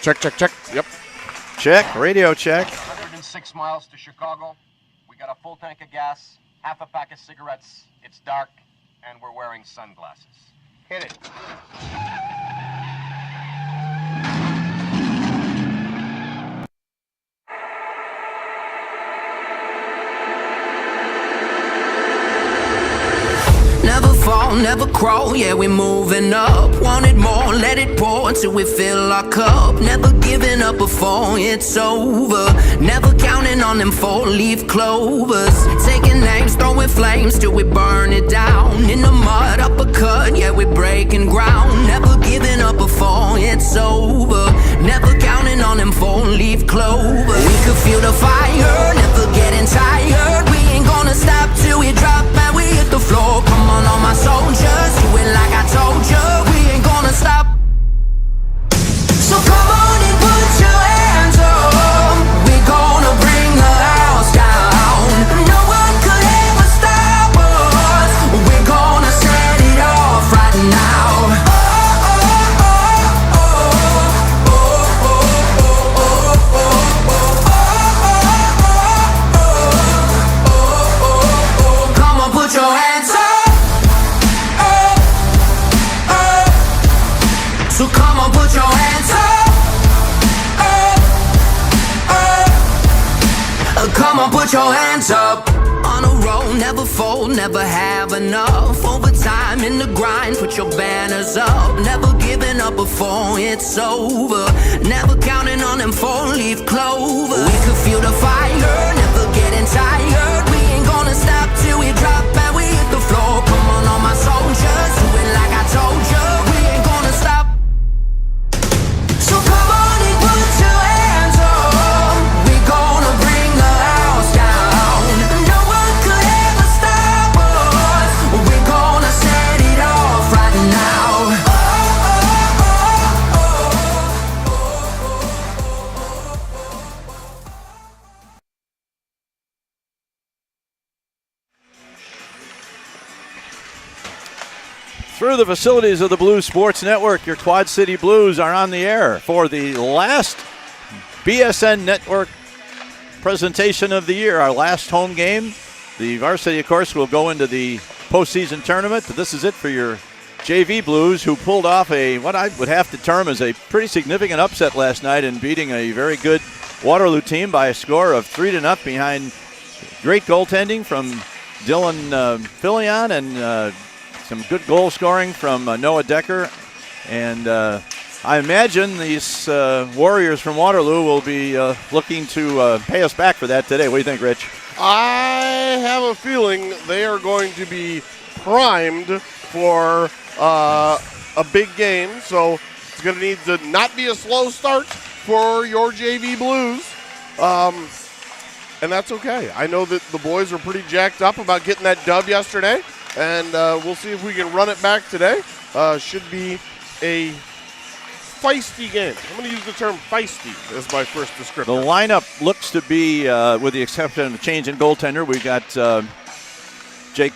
Check, check, check. Yep. Check, radio check. 106 miles to Chicago. We got a full tank of gas, half a pack of cigarettes. It's dark, and we're wearing sunglasses. Hit it. Never fall, never crawl, yeah, we're moving up. Want it more, let it pour until we fill our cup. Never giving up before it's over. Never counting on them four-leaf clovers. Taking names, throwing flames till we burn it down. In the mud, uppercut, yeah, we're breaking ground. Never giving up before it's over. Never counting on them four-leaf clovers. We could feel the fire, never getting tired. We ain't gonna stop till we drop and we hit the floor. Come on, all my soldiers, do it like I told you. We ain't gonna stop. So come on and put your hands up. We're gonna bring the house down. No one could ever stop us. We're gonna set it off right now. Come on, put your hands up. So come on, put your hands up. Come on, put your hands up. On a roll, never fold, never have enough. Overtime in the grind, put your banners up. Never giving up before it's over. Never counting on them four-leaf clovers. We could feel the fire, never getting tired. We ain't gonna stop till we drop and we hit the floor. Come on, all my soldiers, do it like I told you. We ain't gonna stop. So come on and put your hands up. We're gonna bring the house down. No one could ever stop us. We're gonna set it off right now. Through the facilities of the Blues Sports Network, your Quad City Blues are on the air for the last BSN Network presentation of the year, our last home game. The Varsity, of course, will go into the postseason tournament, but this is it for your JV Blues, who pulled off what I would have to term as a pretty significant upset last night in beating a very good Waterloo team by a score of 3-0 behind great goaltending from Dylan Filion and some good goal scoring from Noah Decker. And I imagine these Warriors from Waterloo will be looking to pay us back for that today. What do you think, Rich? I have a feeling they are going to be primed for a big game. So it's going to need to not be a slow start for your JV Blues. And that's okay. I know that the boys were pretty jacked up about getting that dub yesterday. And we'll see if we can run it back today. Should be a feisty game. I'm going to use the term feisty as my first descriptor. The lineup looks to be, with the exception of the change in goaltender, we've got Jake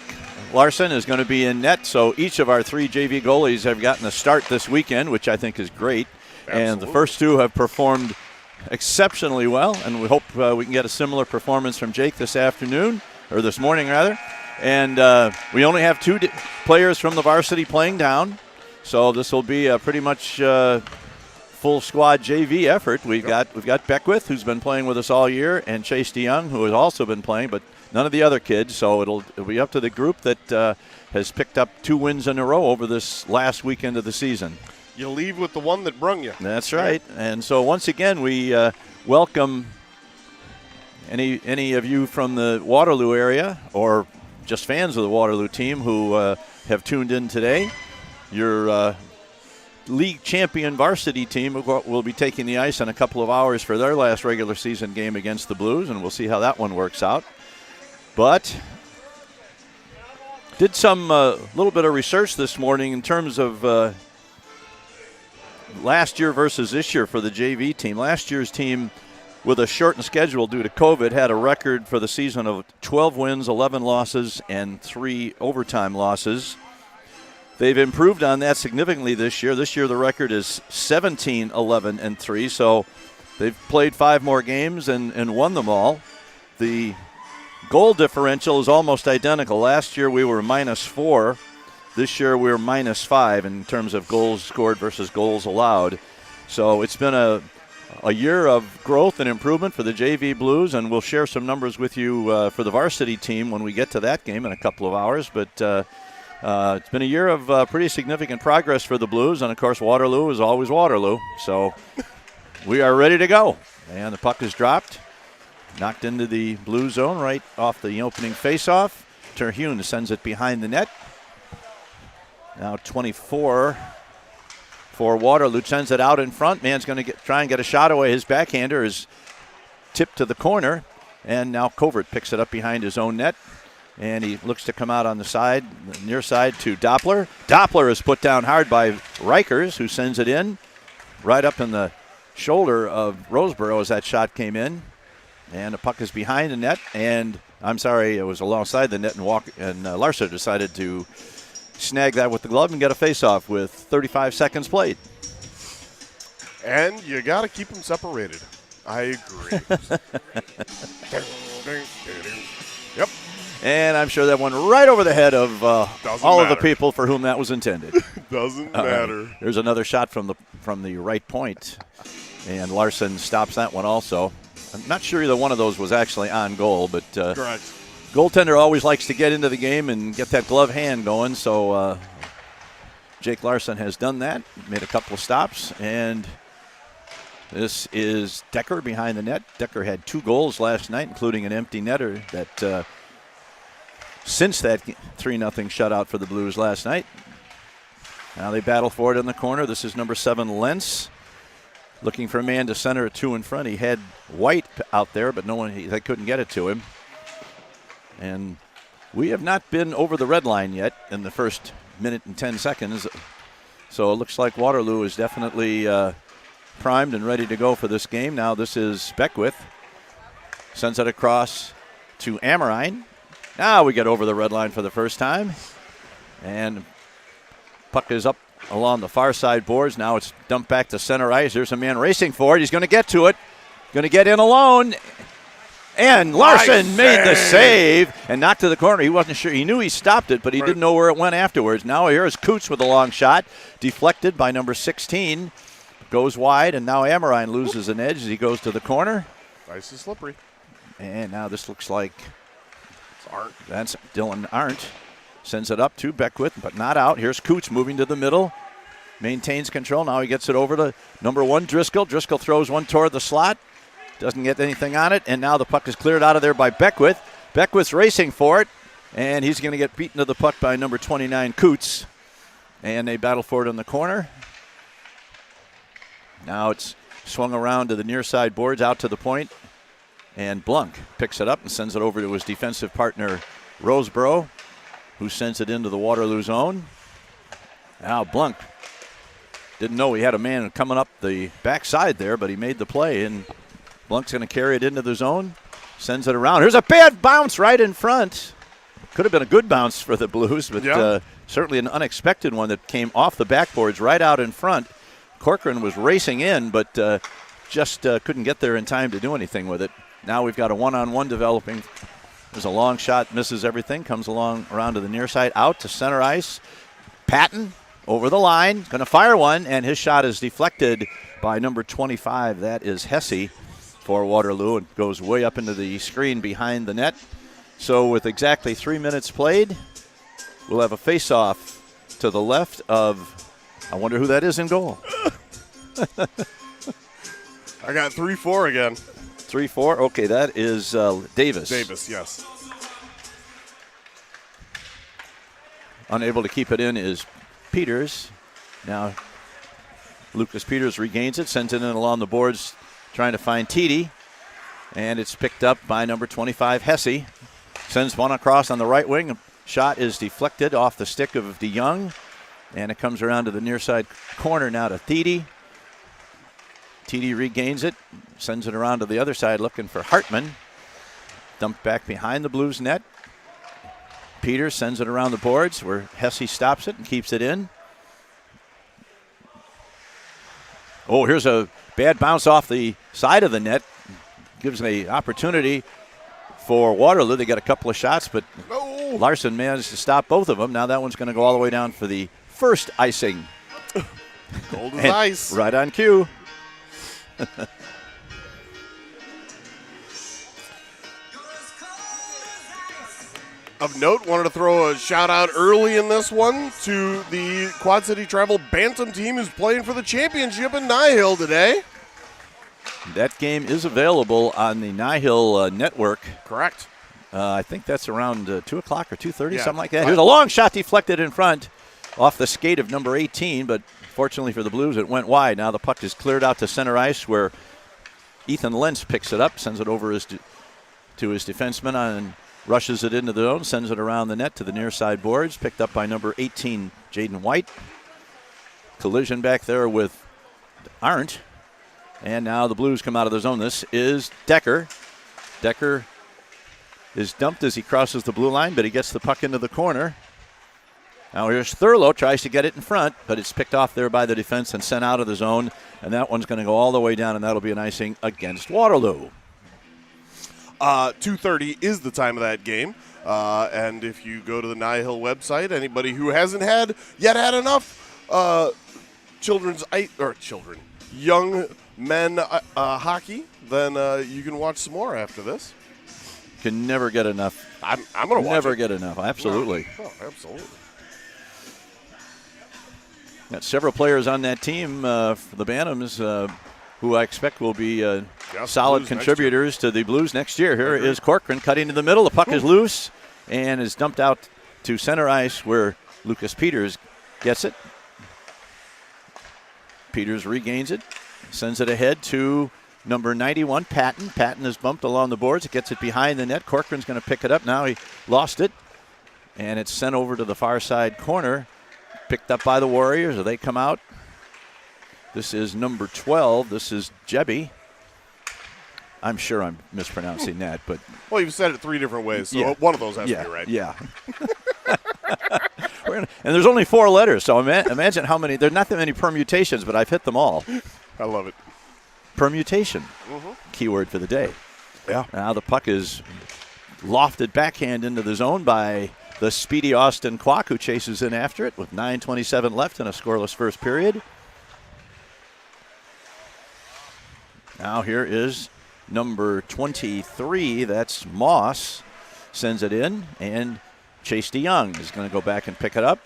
Larson is going to be in net. So each of our three JV goalies have gotten a start this weekend, which I think is great. Absolutely. And the first two have performed exceptionally well. And we hope we can get a similar performance from Jake this afternoon, or this morning rather. And we only have two players from the varsity playing down, so this will be a pretty much full squad JV effort. We've got Beckwith, who's been playing with us all year, and Chase DeYoung, who has also been playing, but none of the other kids. So it'll be up to the group that has picked up 2 wins in a row over this last weekend of the season. You leave with the one that brung you. That's right. And so once again, we welcome any of you from the Waterloo area or just fans of the Waterloo team who have tuned in today. Your league champion varsity team will be taking the ice in a couple of hours for their last regular season game against the Blues, and we'll see how that one works out. But did some little bit of research this morning in terms of last year versus this year for the JV team. Last year's team, with a shortened schedule due to COVID, had a record for the season of 12 wins, 11 losses, and 3 overtime losses. they've improved on that significantly this year. This year the record is 17-11-3, so they've played 5 more games and won them all. The goal differential is almost identical. Last year we were -4. This year we're -5 in terms of goals scored versus goals allowed. So it's been a year of growth and improvement for the JV Blues, and we'll share some numbers with you for the varsity team when we get to that game in a couple of hours. But it's been a year of pretty significant progress for the Blues, and of course Waterloo is always Waterloo. So we are ready to go. And the puck is dropped, knocked into the blue zone right off the opening faceoff. Terhune sends it behind the net. Now 24 for Waterloo, sends it out in front. Man's going to try and get a shot away. His backhander is tipped to the corner, and now Covert picks it up behind his own net, and he looks to come out on the side, the near side to Doppler. Doppler is put down hard by Reichers, who sends it in right up in the shoulder of Roseboro as that shot came in, and the puck is behind the net, and I'm sorry, it was alongside the net, and Larson decided to snag that with the glove and get a face-off with 35 seconds played. And you got to keep them separated. I agree. Yep. And I'm sure that went right over the head of all of the people for whom that was intended. Doesn't matter. There's another shot from the right point, and Larson stops that one also. I'm not sure either one of those was actually on goal, but Correct. Goaltender always likes to get into the game and get that glove hand going, so Jake Larson has done that, made a couple of stops, and this is Decker behind the net. Decker had 2 goals last night, including an empty netter that since that 3-0 shutout for the Blues last night. Now they battle for it in the corner. This is number 7, Lentz, looking for a man to center 2 in front. He had White out there, but they couldn't get it to him. And we have not been over the red line yet in the first minute and 10 seconds. So it looks like Waterloo is definitely primed and ready to go for this game. Now this is Beckwith. Sends it across to Amorine. Now we get over the red line for the first time. And puck is up along the far side boards. Now it's dumped back to center ice. There's a man racing for it. He's going to get to it. Going to get in alone. And Larson made the save and knocked to the corner. He wasn't sure. He knew he stopped it, but he didn't know where it went afterwards. Now here's Coots with a long shot. Deflected by number 16. Goes wide, and now Amorine loses an edge as he goes to the corner. Ice is slippery. And now this looks like It's Arndt. That's Dylan Arndt. Sends it up to Beckwith, but not out. Here's Coots moving to the middle. Maintains control. Now he gets it over to number 1, Driscoll. Driscoll throws one toward the slot. Doesn't get anything on it, and now the puck is cleared out of there by Beckwith. Beckwith's racing for it, and he's going to get beaten to the puck by number 29, Coots. And they battle for it in the corner. Now it's swung around to the near side boards, out to the point, and Blunk picks it up and sends it over to his defensive partner, Roseboro, who sends it into the Waterloo zone. Now Blunk didn't know he had a man coming up the backside there, but he made the play, and Blunk's going to carry it into the zone, sends it around. Here's a bad bounce right in front. Could have been a good bounce for the Blues, but certainly an unexpected one that came off the backboards right out in front. Corcoran was racing in, but just couldn't get there in time to do anything with it. Now we've got a one-on-one developing. There's a long shot, misses everything, comes along around to the near side, out to center ice. Patton over the line, going to fire one, and his shot is deflected by number 25. That is Hesse for Waterloo, and goes way up into the screen behind the net. So with exactly 3 minutes played, we'll have a face-off to the left of, I wonder who that is in goal. I got 3-4 again. 3-4, okay, that is Davis. Davis, yes. Unable to keep it in is Peters. Now Lucas Peters regains it, sends it in along the boards, trying to find Tiede, and it's picked up by number 25, Hesse. Sends one across on the right wing. Shot is deflected off the stick of DeYoung, and it comes around to the near side corner now to Tiede. Tiede regains it, sends it around to the other side looking for Hartman. Dumped back behind the Blues net. Peters sends it around the boards where Hesse stops it and keeps it in. Oh, here's a bad bounce off the side of the net. Gives an opportunity for Waterloo. They got a couple of shots, but Larson managed to stop both of them. Now that one's going to go all the way down for the first icing. Cold as ice. Right on cue. Of note, wanted to throw a shout out early in this one to the Quad City Travel Bantam team who's playing for the championship in Nihil today. That game is available on the Nihil network. Correct. I think that's around 2 o'clock or 2:30, Yeah. something like that. Here's a long shot deflected in front off the skate of number 18, but fortunately for the Blues, it went wide. Now the puck is cleared out to center ice where Ethan Lentz picks it up, sends it over to his defenseman and rushes it into the zone, sends it around the net to the near side boards, picked up by number 18, Jaden White. Collision back there with Arndt. And now the Blues come out of the zone. This is Decker. Decker is dumped as he crosses the blue line, but he gets the puck into the corner. Now here's Thurlow, tries to get it in front, but it's picked off there by the defense and sent out of the zone. And that one's going to go all the way down, and that'll be an icing against Waterloo. 2:30 is the time of that game. And if you go to the Nihil website, anybody who hasn't had enough young men hockey, then you can watch some more after this. Can never get enough. I'm going to watch Never it. get enough. Absolutely. Oh, absolutely. Got several players on that team for the Bantams who I expect will be solid Blues contributors to the Blues next year. Here is Corcoran cutting to the middle. The puck is loose and is dumped out to center ice where Lucas Peters gets it. Peters regains it, sends it ahead to number 91, Patton. Patton is bumped along the boards. It gets it behind the net. Corcoran's going to pick it up. Now he lost it, and it's sent over to the far side corner. Picked up by the Warriors. They come out. This is number 12. This is Jebby. I'm sure I'm mispronouncing that, but Well, you've said it 3 different ways, so Yeah. one of those has yeah, to be right. yeah. And there's only 4 letters, so imagine how many. There's not that many permutations, but I've hit them all. I love it. Permutation, keyword for the day. Yeah. Now the puck is lofted backhand into the zone by the speedy Austin Kwok, who chases in after it with 9:27 left in a scoreless first period. Now here is number 23. That's Moss. Sends it in, and Chase DeYoung is going to go back and pick it up.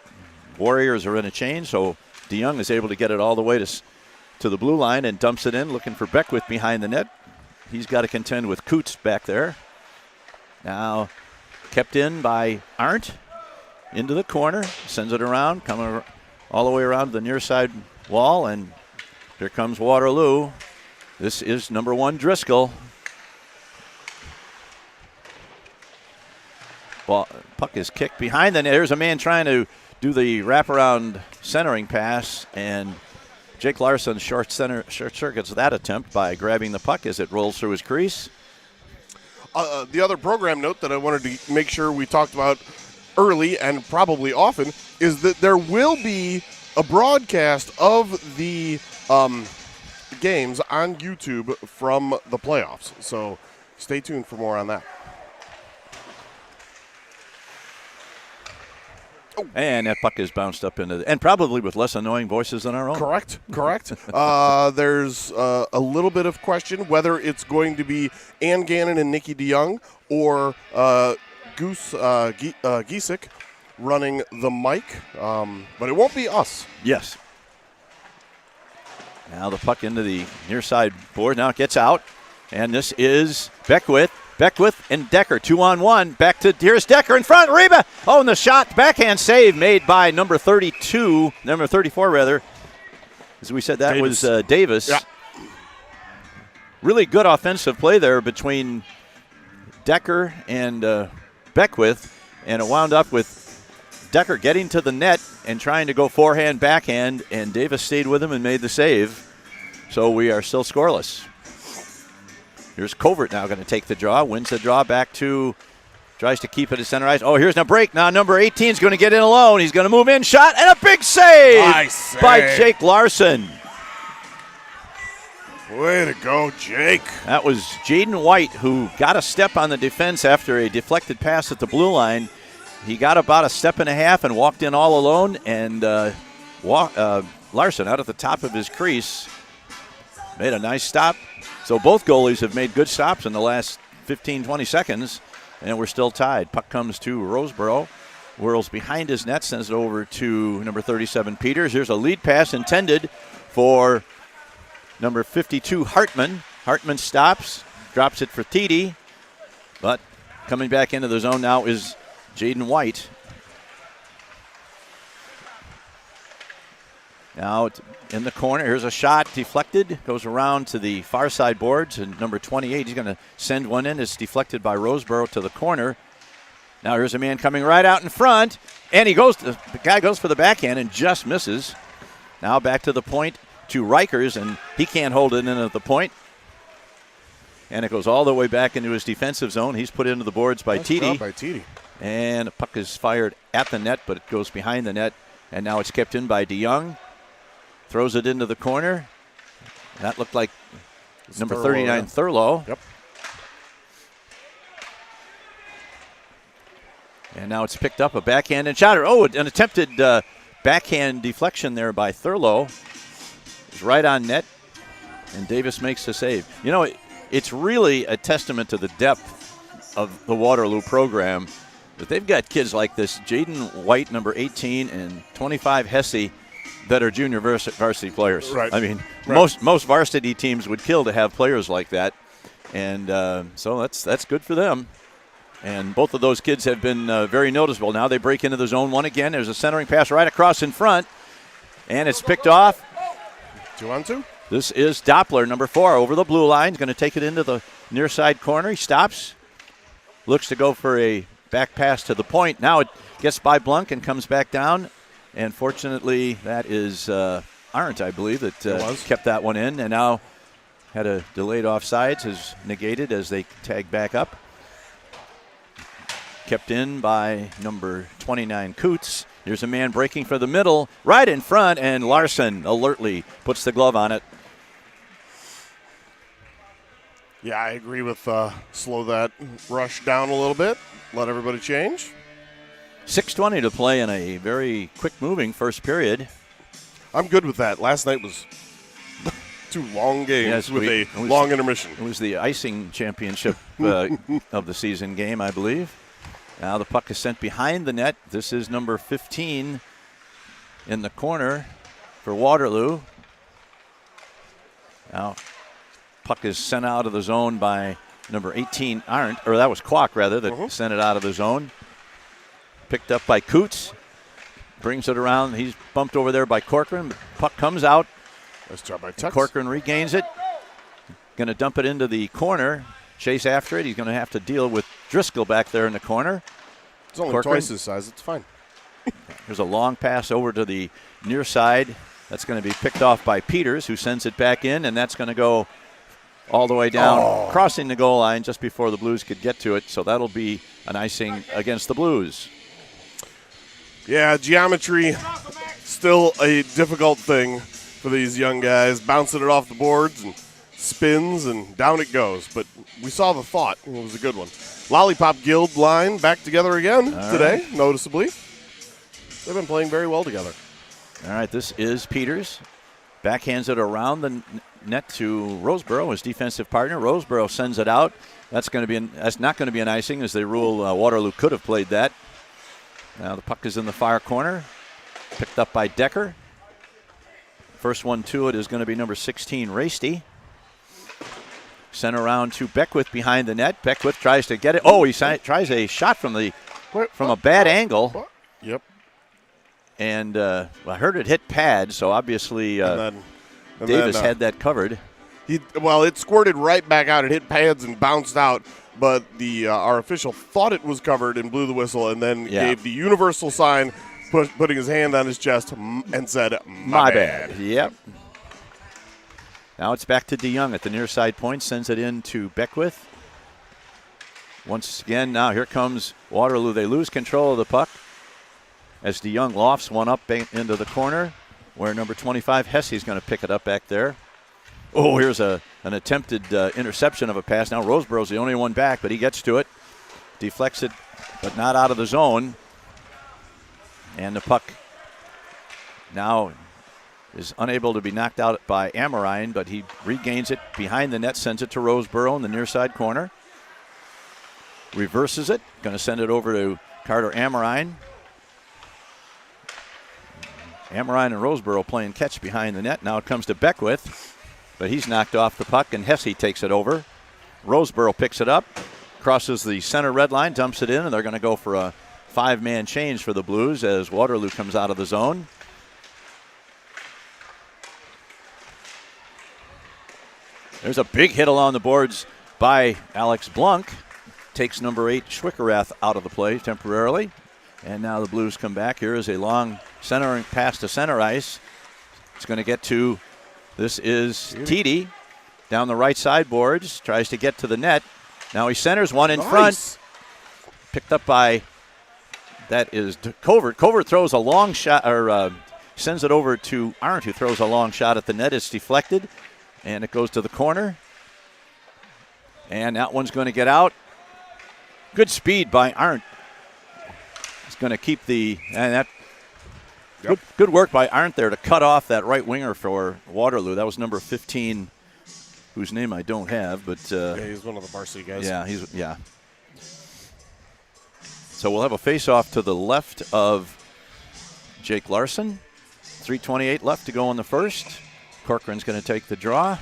Warriors are in a change, so DeYoung is able to get it all the way to the blue line and dumps it in, looking for Beckwith behind the net. He's got to contend with Coots back there. Now kept in by Arndt into the corner, sends it around, coming all the way around the near side wall, and here comes Waterloo. This is number 1, Driscoll. Ball, puck is kicked behind the net. There's a man trying to do the wraparound centering pass, and Jake Larson short circuits that attempt by grabbing the puck as it rolls through his crease. The other program note that I wanted to make sure we talked about early and probably often is that there will be a broadcast of the games on YouTube from the playoffs. So stay tuned for more on that. And that puck is bounced up into and probably with less annoying voices than our own. Correct. There's a little bit of question whether it's going to be Ann Gannon and Nikki DeYoung or Giesek running the mic, but it won't be us. Yes. Now the puck into the near side board. Now it gets out, and this is Beckwith. Beckwith and Decker, 2-on-1. Back to here's Decker in front. Reba. Oh, and the shot, backhand save made by number 34 rather. As we said, that Davis. was Davis. Yeah. Really good offensive play there between Decker and Beckwith, and it wound up with Decker getting to the net and trying to go forehand, backhand, and Davis stayed with him and made the save. So we are still scoreless. Here's Covert now going to take the draw, wins the draw back to Tries to keep it at center ice. Oh, here's a break. Now number 18 is going to get in alone. He's going to move in. Shot and a big save Nice by save. Jake Larson. Way to go, Jake. That was Jaden White, who got a step on the defense after a deflected pass at the blue line. He got about a step and a half and walked in all alone, and Larson out at the top of his crease made a nice stop. So both goalies have made good stops in the last 15, 20 seconds, and we're still tied. Puck comes to Roseboro. Whirls behind his net, sends it over to number 37, Peters. Here's a lead pass intended for number 52, Hartman. Hartman stops, drops it for Titi, but coming back into the zone now is Jaden White. Now in the corner, here's a shot deflected, goes around to the far side boards, and number 28, he's going to send one in. It's deflected by Roseboro to the corner. Now here's a man coming right out in front, and the guy goes for the backhand and just misses. Now back to the point to Rikers, and he can't hold it in at the point. And it goes all the way back into his defensive zone. He's put into the boards by Titi. And the puck is fired at the net, but it goes behind the net. And now it's kept in by DeYoung. Throws it into the corner. That looked like number Thurlow, 39, yeah. Thurlow. Yep. And now it's picked up, a backhand and shot. Oh, an attempted backhand deflection there by Thurlow. It's right on net, and Davis makes the save. You know, it's really a testament to the depth of the Waterloo program that they've got kids like this, Jaden White, number 18, and 25, Hesse, that are junior varsity players. Right. I mean, Right. most varsity teams would kill to have players like that, and so that's good for them. And both of those kids have been very noticeable. Now they break into the zone one again. There's a centering pass right across in front, and it's picked off. 2-on-2. This is Doppler, number 4, over the blue line. He's going to take it into the near side corner. He stops, looks to go for a back pass to the point. Now it gets by Blunk and comes back down. And fortunately, that is Arndt, I believe, that kept that one in. And now had a delayed offsides, is negated as they tag back up. Kept in by number 29, Coots. Here's a man breaking for the middle, right in front, and Larson alertly puts the glove on it. Yeah, I agree with slow that rush down a little bit. Let everybody change. 6:20 to play in a very quick-moving first period. I'm good with that. Last night was 2 long games with a long intermission. It was the icing championship of the season game, I believe. Now the puck is sent behind the net. This is number 15 in the corner for Waterloo. Now puck is sent out of the zone by number 18, Arndt, or that was Kwok, rather, that sent it out of the zone. Picked up by Coots. Brings it around. He's bumped over there by Corcoran. Puck comes out. Nice job by Tux. Corcoran regains it. Going to dump it into the corner. Chase after it. He's going to have to deal with Driscoll back there in the corner. It's only Corcoran. twice his size. It's fine. There's a long pass over to the near side. That's going to be picked off by Peters, who sends it back in, and that's going to go all the way down, crossing the goal line just before the Blues could get to it. So that'll be an icing against the Blues. Yeah, geometry, still a difficult thing for these young guys. Bouncing it off the boards and spins and down it goes. But we saw the thought. It was a good one. Lollipop Guild line back together again today, noticeably. They've been playing very well together. All right, this is Peters. Backhands it around the net to Roseboro, his defensive partner. Roseboro sends it out. That's not going to be an icing, as they rule Waterloo could have played that. Now the puck is in the far corner, picked up by Decker. First one to it is going to be number 16, Rasty. Sent around to Beckwith behind the net. Beckwith tries to get it. Oh, he tries a shot from a bad angle. Yep. And I heard it hit pad, so obviously Davis had that covered. It squirted right back out. It hit pads and bounced out. But our official thought it was covered and blew the whistle, and then gave the universal sign, putting his hand on his chest and said, "My bad." Yep. Now it's back to DeYoung at the near side point. Sends it in to Beckwith. Once again, now here comes Waterloo. They lose control of the puck as DeYoung lofts one up into the corner where number 25, Hesse's going to pick it up back there. Oh, here's an attempted interception of a pass. Now Roseborough's the only one back, but he gets to it. Deflects it, but not out of the zone. And the puck now is unable to be knocked out by Amorine, but he regains it behind the net, sends it to Roseborough in the near side corner. Reverses it, going to send it over to Carter Amorine. Amorine and Roseborough playing catch behind the net. Now it comes to Beckwith, but he's knocked off the puck, and Hesse takes it over. Roseborough picks it up, crosses the center red line, dumps it in, and they're going to go for a 5-man change for the Blues as Waterloo comes out of the zone. There's a big hit along the boards by Alex Blunk. Takes number 8, Schwickerath, out of the play temporarily. And now the Blues come back. Here is a long centering pass to center ice. It's going to get to, this is Tiede down the right side boards. Tries to get to the net. Now he centers one in front. Picked up by, that is Covert. Covert throws a long shot, or sends it over to Arndt, who throws a long shot at the net. It's deflected, and it goes to the corner. And that one's going to get out. Good speed by Arndt. He's going to keep the, and that, good work by Arndt there to cut off that right winger for Waterloo. That was number 15, whose name I don't have, but yeah, he's one of the varsity guys. Yeah. So we'll have a face-off to the left of Jake Larson. 3:28 left to go in the first. Corcoran's going to take the draw.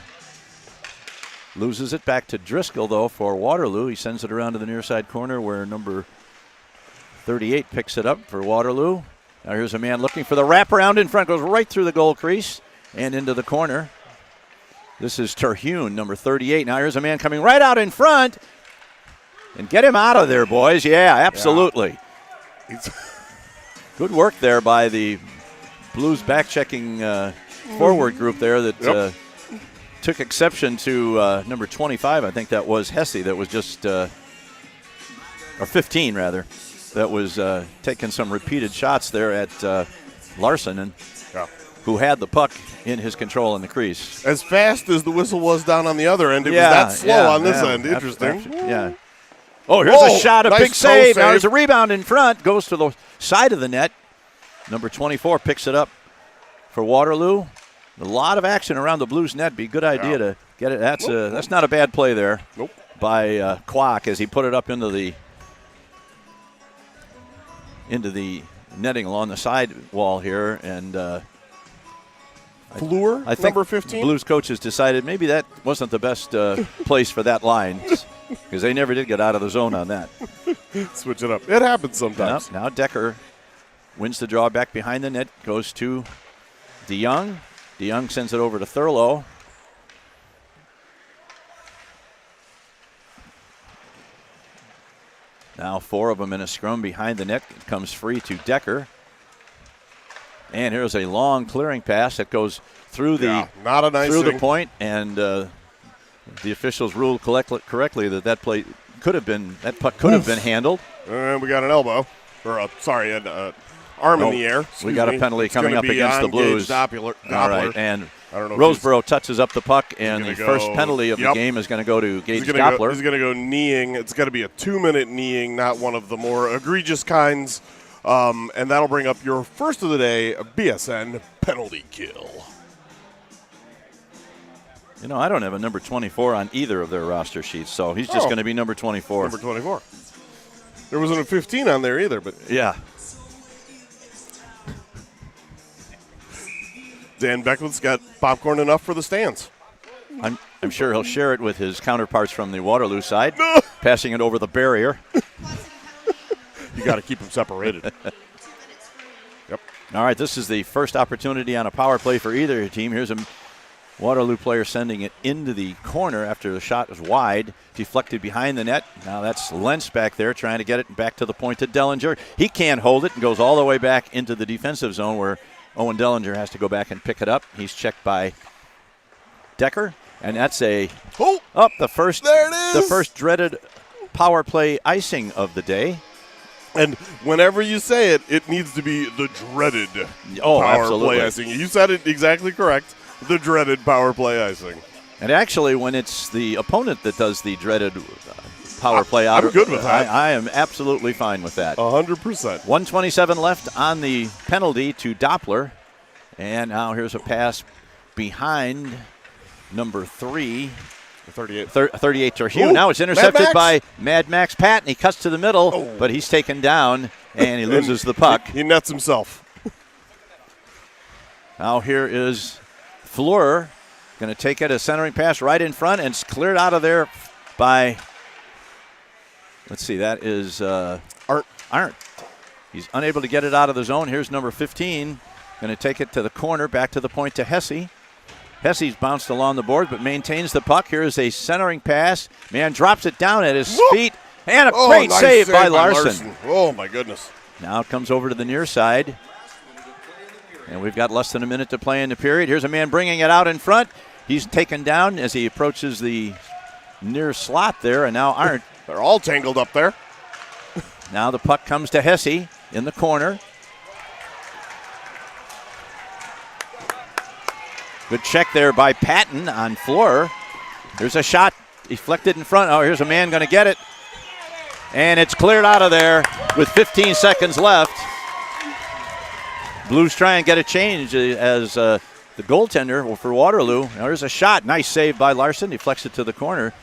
Loses it back to Driscoll, though, for Waterloo. He sends it around to the near side corner where number 38 picks it up for Waterloo. Now here's a man looking for the wraparound in front. Goes right through the goal crease and into the corner. This is Terhune, number 38. Now here's a man coming right out in front. And get him out of there, boys. Yeah, absolutely. Yeah. Good work there by the Blues back-checking forward group there that took exception to number 25. I think that was Hesse that was just, or 15 rather, that was taking some repeated shots there at Larson, and who had the puck in his control in the crease. As fast as the whistle was down on the other end, it was that slow on this end. Interesting. Oh, here's a shot, a big save. Now there's a rebound in front, goes to the side of the net. Number 24 picks it up for Waterloo. A lot of action around the Blues net. Be a good idea to get it. That's not a bad play there by Kwok as he put it up into the netting along the side wall here. And Fleur, I think number 15. Blues coaches decided maybe that wasn't the best place for that line because they never did get out of the zone on that. Switch it up. It happens sometimes. Now Decker wins the draw back behind the net. Goes to DeYoung. DeYoung sends it over to Thurlow. Now 4 of them in a scrum behind the net. It comes free to Decker. And here's a long clearing pass that goes through the not a nice through thing. the point, and the officials ruled correctly that play could have been, that puck could have been handled. And we got an elbow, or an arm in the air. We got a penalty coming up against the Blues. Doppler. All right, and Roseborough touches up the puck, and the first penalty of the game is going to go to Gage Doppler. He's going to go kneeing. It's going to be a 2-minute kneeing, not one of the more egregious kinds. And that'll bring up your first of the day, BSN penalty kill. You know, I don't have a number 24 on either of their roster sheets, so he's just going to be number 24. Number 24. There wasn't a 15 on there either, but yeah. Dan Beckwith's got popcorn enough for the stands. I'm sure he'll share it with his counterparts from the Waterloo side, passing it over the barrier. You got to keep them separated. Yep. All right, this is the first opportunity on a power play for either team. Here's a Waterloo player sending it into the corner after the shot was wide, deflected behind the net. Now that's Lentz back there trying to get it back to the point to Dellinger. He can't hold it and goes all the way back into the defensive zone where Owen Dellinger has to go back and pick it up. He's checked by Decker, and that's the first there it is. The first dreaded power play icing of the day. And whenever you say it, it needs to be the dreaded power absolutely. play icing. You said it exactly correct. The dreaded power play icing. And actually, when it's the opponent that does the dreaded power play out, I'm good with that. I am absolutely fine with that. 100%. 1:27 left on the penalty to Doppler. And now here's a pass behind number 3. 38. 38 to Hugh. Ooh, Now it's intercepted Mad Max. by Mad Max Patton. He cuts to the middle, but he's taken down, and he loses the puck. He nets himself. Now here is Fleur going to take it, a centering pass right in front, and it's cleared out of there by, let's see, that is Arndt. He's unable to get it out of the zone. Here's number 15, going to take it to the corner, back to the point to Hesse. Hesse's bounced along the board, but maintains the puck. Here's a centering pass. Man drops it down at his feet, and a great nice save by Larson. Oh, my goodness. Now it comes over to the near side. And we've got less than a minute to play in the period. Here's a man bringing it out in front. He's taken down as he approaches the near slot there, and now Arndt. They're all tangled up there. Now the puck comes to Hesse in the corner. Good check there by Patton on Fleur. There's a shot deflected in front. Oh, here's a man going to get it. And it's cleared out of there with 15 seconds left. Blues try and get a change as the goaltender for Waterloo. Now there's a shot. Nice save by Larson. Deflects it to the corner.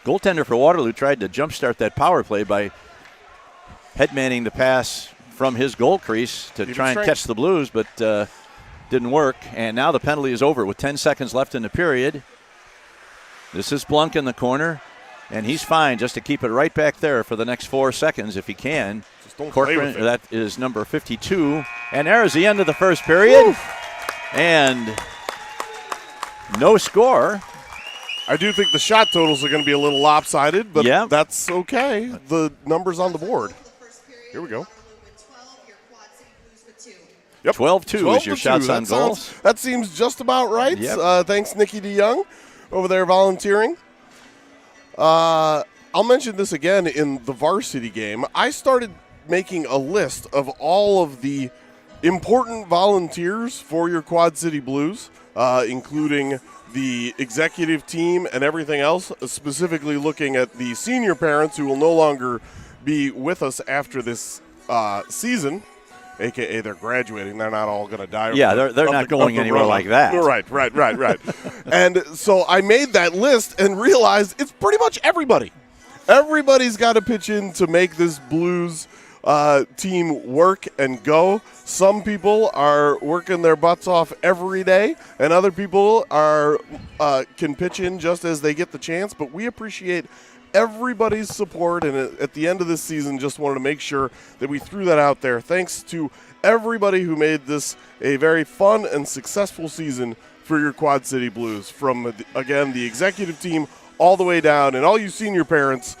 Goaltender for Waterloo tried to jumpstart that power play by headmanning the pass from his goal crease to try and catch the Blues, but didn't work. And now the penalty is over with 10 seconds left in the period. This is Blunk in the corner, and he's fine just to keep it right back there for the next 4 seconds if he can. Just don't Corcoran, play with it. that is number 52. And there is the end of the first period. Woo. And no score. I do think the shot totals are going to be a little lopsided, but Yeah. that's okay. The numbers on the board. Here we go. Yep. 12-2 is your shots on goals. That seems just about right. Yep. Thanks, Nikki DeYoung, over there volunteering. I'll mention this again in the varsity game. I started making a list of all of the important volunteers for your Quad City Blues, including the executive team and everything else, specifically looking at the senior parents who will no longer be with us after this season. AKA they're graduating. They're not all going to die. Yeah, they're not going anywhere like that. Right. And so I made that list and realized it's pretty much everybody. Everybody's got to pitch in to make this Blues team work and go. Some people are working their butts off every day, and other people are can pitch in just as they get the chance. But we appreciate everybody's support, and at the end of this season, just wanted to make sure that we threw that out there. Thanks to everybody who made this a very fun and successful season for your Quad City Blues, from, again, the executive team all the way down, and all you senior parents.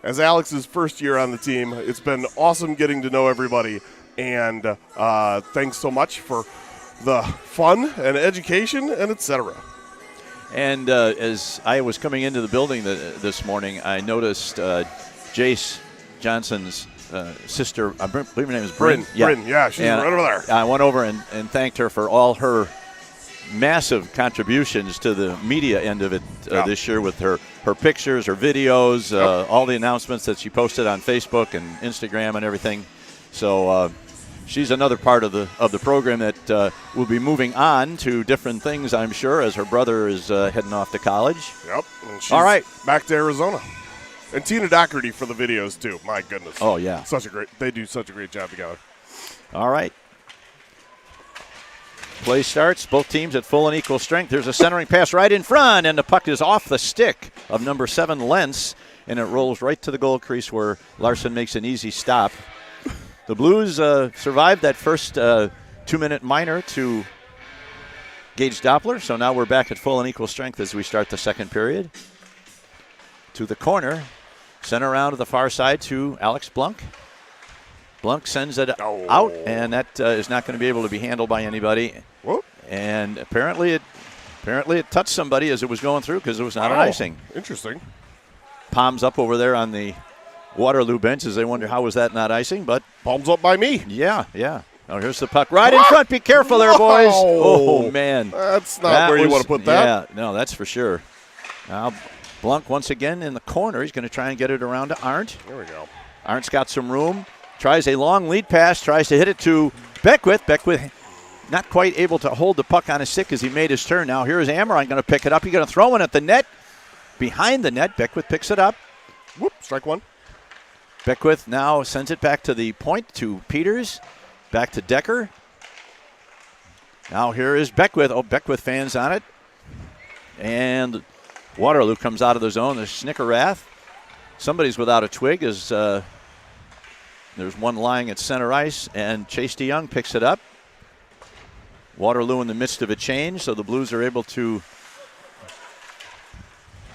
As Alex's first year on the team, it's been awesome getting to know everybody, and thanks so much for the fun and education and etc. And as I was coming into the building this morning, I noticed Jace Johnson's sister, I believe her name is Bryn. Bryn, yeah, she's right over there. I went over and thanked her for all her massive contributions to the media end of it this year, with her pictures, her videos, all the announcements that she posted on Facebook and Instagram and everything. So she's another part of the program that will be moving on to different things, I'm sure, as her brother is heading off to college. Yep. And she's all right, back to Arizona. And Tina Doherty for the videos too. My goodness. Oh yeah. They do such a great job together. All right. Play starts. Both teams at full and equal strength. There's a centering pass right in front, and the puck is off the stick of number 7, Lentz, and it rolls right to the goal crease where Larson makes an easy stop. The Blues survived that first 2-minute minor to Gage Doppler, so now we're back at full and equal strength as we start the second period. To the corner, sent around to the far side to Alex Blunk. Blunk sends it out, and that is not going to be able to be handled by anybody. Whoop. And apparently it touched somebody as it was going through, because it was not an icing. Interesting. palms up over there on the Waterloo bench as they wonder how was that not icing, but Palms up by me. yeah. Oh, here's the puck right in front. Be careful there, boys. Oh, man. That's not where you want to put that. Yeah, no, that's for sure. Now, Blunk once again in the corner. He's going to try and get it around to Arndt. There we go. Arndt's got some room. Tries a long lead pass. Tries to hit it to Beckwith. Beckwith not quite able to hold the puck on his stick as he made his turn. Now here's Amaron going to pick it up. He's going to throw it at the net. Behind the net, Beckwith picks it up. Whoop, strike one. Beckwith now sends it back to the point to Peters. Back to Decker. Now here is Beckwith. Oh, Beckwith fans on it. And Waterloo comes out of the zone. There's Snickerath. Somebody's without a twig as there's one lying at center ice, and Chase DeYoung picks it up. Waterloo in the midst of a change, so the Blues are able to,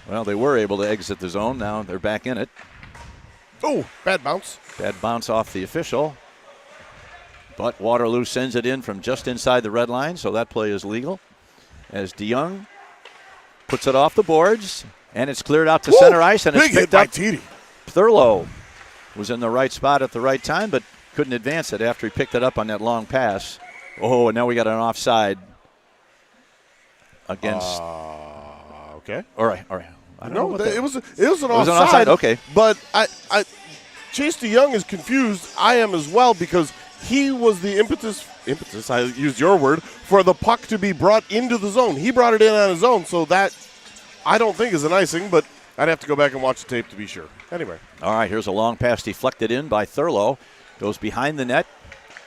well, they were able to exit the zone. Now they're back in it. Oh, bad bounce. Bad bounce off the official. But Waterloo sends it in from just inside the red line, so that play is legal. As DeYoung puts it off the boards, and it's cleared out to center ice, and it's Big hit picked by up. Titi. Thurlow was in the right spot at the right time, but couldn't advance it after he picked it up on that long pass. Oh, and now we got an offside against. Okay. All right. I don't know No, what it was an was an offside. offside, okay. But Chase DeYoung is confused. I am as well because he was the impetus, I used your word, for the puck to be brought into the zone. He brought it in on his own, so that I don't think is an icing, but I'd have to go back and watch the tape to be sure. Anyway. All right, here's a long pass deflected in by Thurlow. Goes behind the net.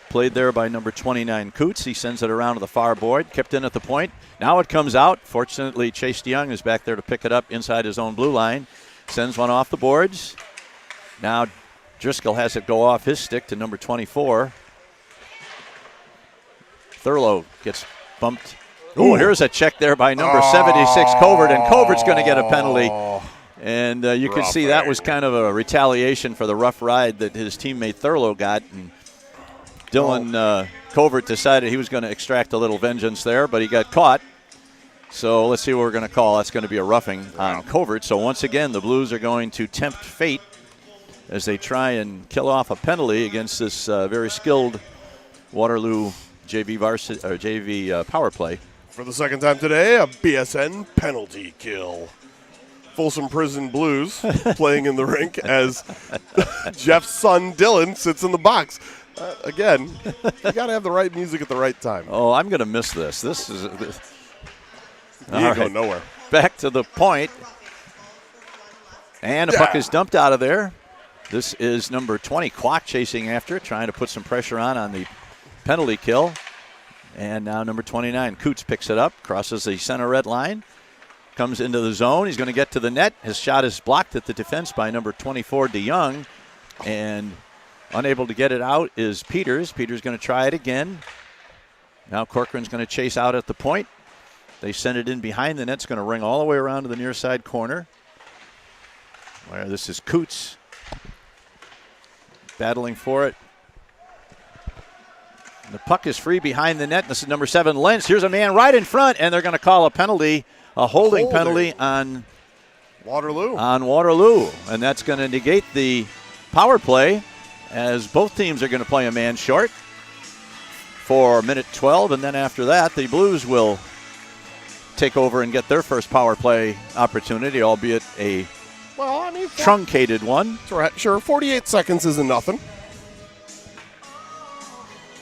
Played there by number 29, Coots. He sends it around to the far board. Kept in at the point. Now it comes out. Fortunately, Chase DeYoung is back there to pick it up inside his own blue line. Sends one off the boards. Now Driscoll has it go off his stick to number 24. Thurlow gets bumped. Oh, here's a check there by number 76, Covert, and Covert's going to get a penalty. And you can see that was kind of a retaliation for the rough ride that his teammate Thurlow got. And Dylan Covert decided he was going to extract a little vengeance there, but he got caught. So let's see what we're going to call. That's going to be a roughing on Covert. So once again, the Blues are going to tempt fate as they try and kill off a penalty against this very skilled Waterloo JV varsity or JV power play. For the second time today, a BSN penalty kill. Folsom Prison Blues playing in the rink as Jeff's son Dylan sits in the box. Again, you got to have the right music at the right time. Oh, I'm going to miss this. This is. You ain't going nowhere. Back to the point. And the puck is dumped out of there. This is number 20, Clock chasing after, trying to put some pressure on the penalty kill. And now number 29, Coots picks it up, crosses the center red line, comes into the zone. He's going to get to the net. His shot is blocked at the defense by number 24, DeYoung. And unable to get it out is Peters. Peters going to try it again. Now Corcoran's going to chase out at the point. They send it in behind the net. It's going to ring all the way around to the near side corner. Where this is Coots battling for it. And the puck is free behind the net. This is number 7, Lentz. Here's a man right in front, and they're going to call a penalty, a holding penalty on Waterloo. And that's going to negate the power play as both teams are going to play a man short for minute 12. And then after that, the Blues will take over and get their first power play opportunity, albeit a truncated one. That's right. Sure, 48 seconds isn't nothing.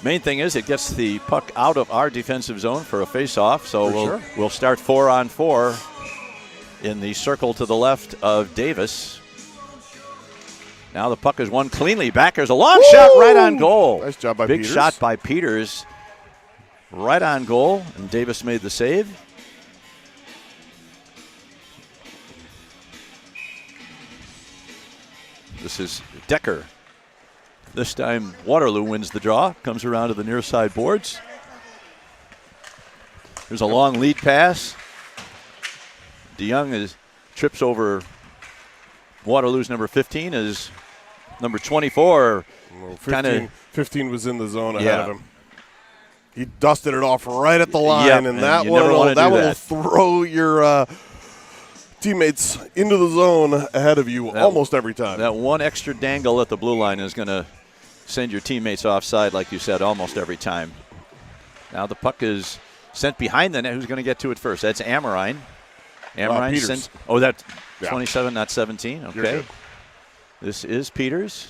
Main thing is it gets the puck out of our defensive zone for a face-off, so we'll start 4-on-4 in the circle to the left of Davis. Now the puck is won cleanly back. There's a long shot right on goal. Nice job by Big Peters. shot by Peters. Right on goal, and Davis made the save. This is Decker. This time Waterloo wins the draw, comes around to the near side boards. There's a long lead pass. DeYoung trips over Waterloo's number 15 as number 24. 15 was in the zone ahead of him. He dusted it off right at the line, and that one will throw your teammates into the zone ahead of you almost every time. That one extra dangle at the blue line is going to send your teammates offside, like you said, almost every time. Now the puck is sent behind the net. Who's going to get to it first? That's Amorine. Amorine sent. Oh, that's 27, not 17. Okay. This is Peters.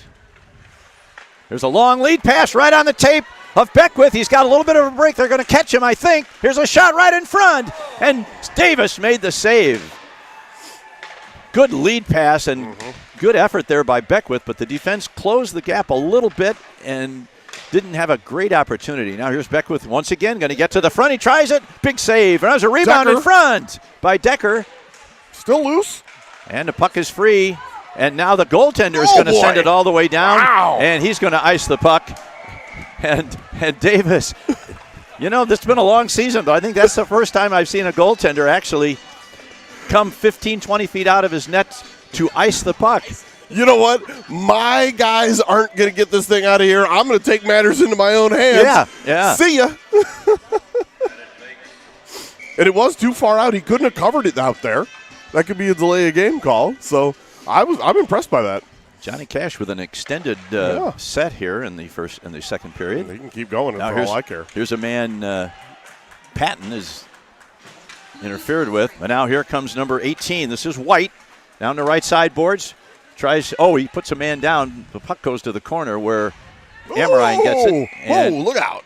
There's a long lead pass right on the tape of Beckwith. He's got a little bit of a break. They're going to catch him, I think. Here's a shot right in front. And Davis made the save. Good lead pass and good effort there by Beckwith, but the defense closed the gap a little bit and didn't have a great opportunity. Now here's Beckwith once again, going to get to the front. He tries it. Big save. And there's a rebound in front by Decker. Still loose. And the puck is free. And now the goaltender is going to send it all the way down. Wow. And he's going to ice the puck. And Davis, this has been a long season, but I think that's the first time I've seen a goaltender actually come 15, 20 feet out of his net to ice the puck. You know what? My guys aren't going to get this thing out of here. I'm going to take matters into my own hands. Yeah. See ya. And it was too far out. He couldn't have covered it out there. That could be a delay of game call. So I'm impressed by that. Johnny Cash with an extended set here in the second period. He can keep going for all I care. Here's a man Patton is interfered with. And now here comes number 18. This is White. Down the right side boards. He puts a man down. The puck goes to the corner where Amorine gets it. And look out.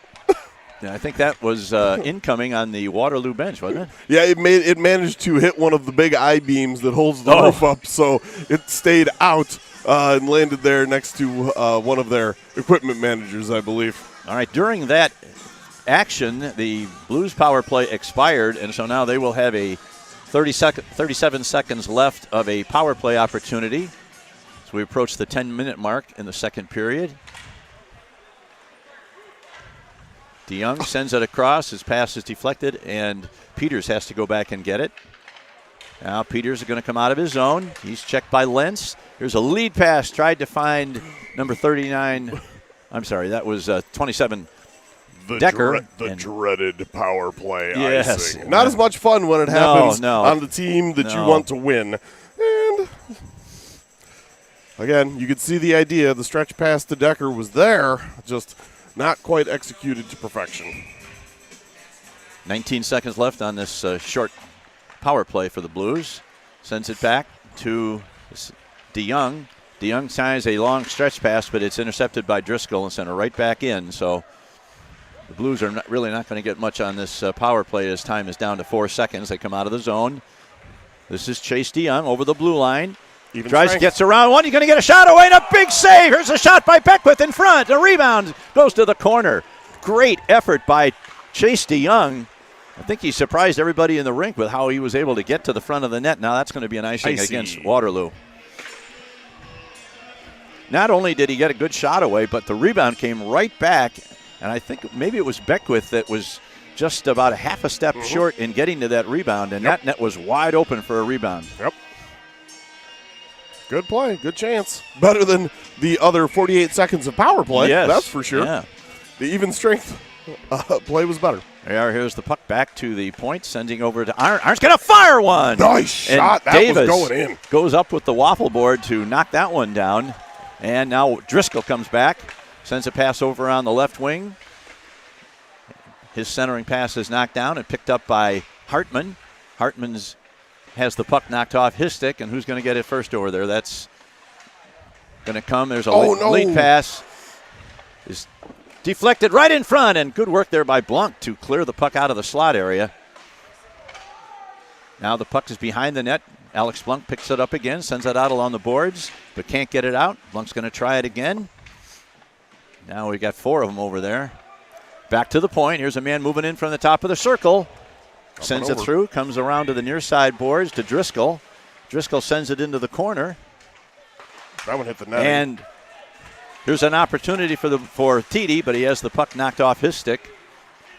I think that was incoming on the Waterloo bench, wasn't it? Yeah, it managed to hit one of the big I-beams that holds the roof up, so it stayed out and landed there next to one of their equipment managers, I believe. All right, during that action, the Blues power play expired, and so now they will have a 37 seconds left of a power play opportunity. So we approach the 10-minute mark in the second period. DeYoung sends it across. His pass is deflected, and Peters has to go back and get it. Now Peters is going to come out of his zone. He's checked by Lentz. Here's a lead pass. Tried to find number 39. I'm sorry, that was 27. Decker. The dreaded power play yes. icing. Not as much fun when it happens on the team that you want to win. And again, you could see the idea. The stretch pass to Decker was there, just not quite executed to perfection. 19 seconds left on this short power play for the Blues. Sends it back to DeYoung. DeYoung tries a long stretch pass, but it's intercepted by Driscoll and sent it right back in. So the Blues are really not going to get much on this power play as time is down to 4 seconds. They come out of the zone. This is Chase DeYoung over the blue line. Gets around one. You're going to get a shot away and a big save. Here's a shot by Beckwith in front. A rebound goes to the corner. Great effort by Chase DeYoung. I think he surprised everybody in the rink with how he was able to get to the front of the net. Now that's going to be an icing against Waterloo. Not only did he get a good shot away, but the rebound came right back. And I think maybe it was Beckwith that was just about a half a step short in getting to that rebound. And that net was wide open for a rebound. Yep. Good play, good chance. Better than the other 48 seconds of power play, that's for sure. Yeah. The even strength play was better. Here's the puck back to the point, sending over to Arndt. Arndt's going to fire one. Nice shot. That Davis was going in. Goes up with the waffle board to knock that one down. And now Driscoll comes back, sends a pass over on the left wing. His centering pass is knocked down and picked up by Hartman. Hartman's has the puck knocked off his stick, and who's going to get it first over there? That's going to come. There's a lead pass. Is deflected right in front, and good work there by Blunk to clear the puck out of the slot area. Now the puck is behind the net. Alex Blunk picks it up again, sends it out along the boards, but can't get it out. Blunk's going to try it again. Now we got 4 of them over there. Back to the point. Here's a man moving in from the top of the circle. Sends it through, comes around to the near side boards to Driscoll. Driscoll sends it into the corner. That one hit the net. And here's an opportunity for TD, but he has the puck knocked off his stick.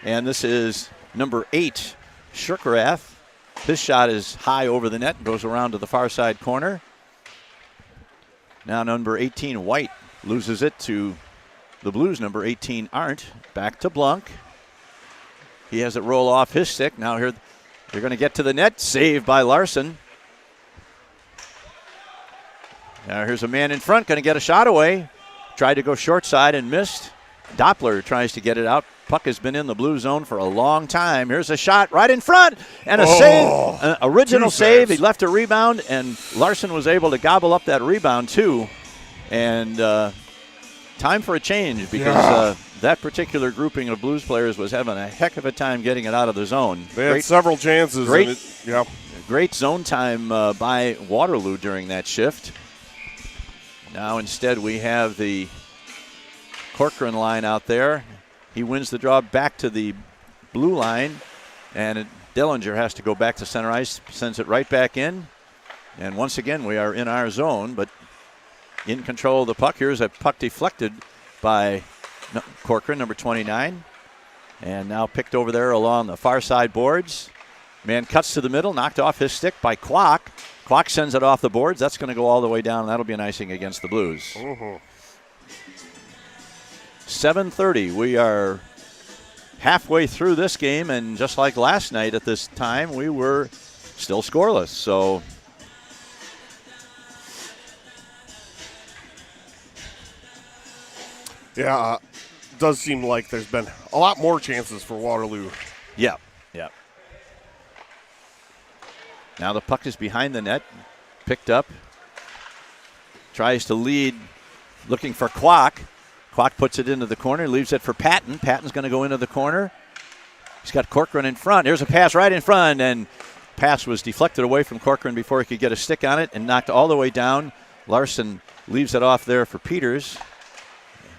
And this is number 8, Shurkerath. His shot is high over the net and goes around to the far side corner. Now number 18, White, loses it to the Blues. Number 18, Arndt. Back to Blunk. He has it roll off his stick. Now here they're going to get to the net. Saved by Larson. Now here's a man in front, going to get a shot away. Tried to go short side and missed. Doppler tries to get it out. Puck has been in the blue zone for a long time. Here's a shot right in front and a save, an original save. He left a rebound, and Larson was able to gobble up that rebound too. And time for a change because that particular grouping of Blues players was having a heck of a time getting it out of the zone. They had several chances. Great zone time by Waterloo during that shift. Now instead we have the Corcoran line out there. He wins the draw back to the blue line, and Dillinger has to go back to center ice, sends it right back in. And once again, we are in our zone, but in control of the puck. Here's a puck deflected by Corcoran, number 29, and now picked over there along the far side boards. Man cuts to the middle, knocked off his stick by Kwok. Kwok sends it off the boards. That's going to go all the way down, and that'll be an icing against the Blues. 7:30. We are halfway through this game, and just like last night at this time, we were still scoreless. So yeah, does seem like there's been a lot more chances for Waterloo. Yeah. Now the puck is behind the net, picked up, tries to lead, looking for Kwok. Kwok puts it into the corner, leaves it for Patton. Patton's going to go into the corner. He's got Corcoran in front. Here's a pass right in front, and pass was deflected away from Corcoran before he could get a stick on it and knocked all the way down. Larson leaves it off there for Peters.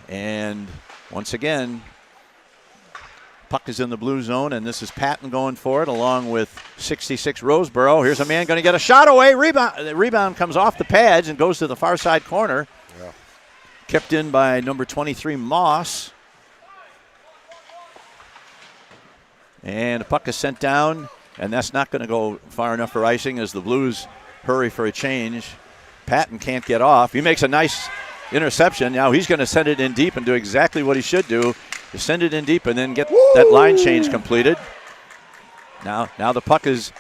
And once again, puck is in the blue zone, and this is Patton going for it along with 66 Roseboro. Here's a man going to get a shot away. The rebound comes off the pads and goes to the far side corner. Kept in by number 23, Moss. And the puck is sent down, and that's not going to go far enough for icing as the Blues hurry for a change. Patton can't get off. He makes a nice interception. Now he's going to send it in deep and do exactly what he should do. To send it in deep and then get that line change completed. Now the puck is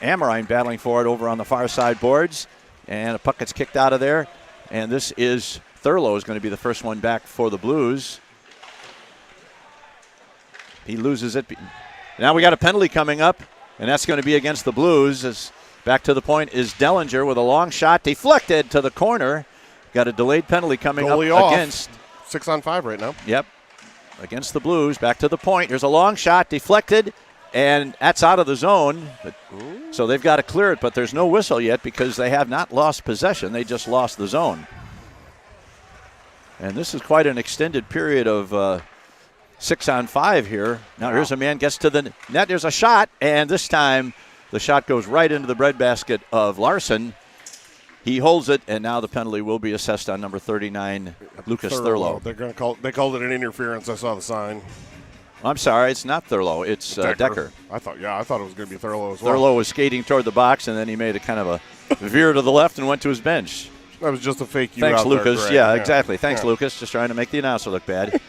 Amorine battling for it over on the far side boards. And the puck gets kicked out of there. And this is Thurlow is going to be the first one back for the Blues. He loses it. Now we got a penalty coming up, and that's going to be against the Blues. As back to the point is Dellinger with a long shot deflected to the corner. Got a delayed penalty coming Goalie up off. Against 6-on-5 right now. Yep. Against the Blues. Back to the point. Here's a long shot deflected, and that's out of the zone. So they've got to clear it, but there's no whistle yet because they have not lost possession. They just lost the zone. And this is quite an extended period of 6-on-5 here. Now here's a man gets to the net. There's a shot, and this time the shot goes right into the breadbasket of Larson. He holds it, and now the penalty will be assessed on number 39, Lucas Thurlow. They're going to they called it an interference. I saw the sign. I'm sorry, it's not Thurlow. It's Decker. I thought it was going to be Thurlow as well. Thurlow was skating toward the box, and then he made a kind of a veer to the left and went to his bench. That was just a fake you Thanks, out Lucas. there, Yeah, exactly. Thanks, Lucas. Just trying to make the announcer look bad.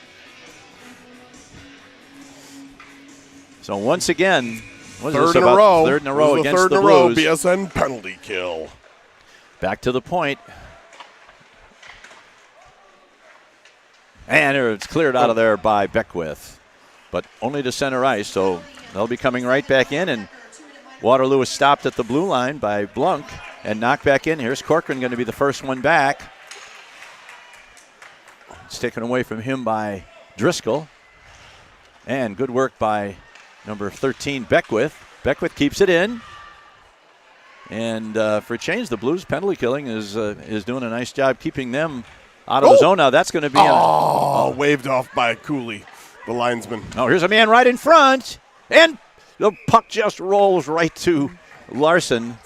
So once again, third in a row against the Blues. Third in a row, BSN penalty kill. Back to the point. And it's cleared out of there by Beckwith, but only to center ice, so they'll be coming right back in, and Waterloo is stopped at the blue line by Blunk and knocked back in. Here's Corcoran going to be the first one back. It's taken away from him by Driscoll. And good work by number 13, Beckwith. Beckwith keeps it in. And for a change, the Blues penalty killing is doing a nice job keeping them out of the zone. Now that's going to be waved off by Cooley, the linesman. Oh, here's a man right in front. And the puck just rolls right to Larson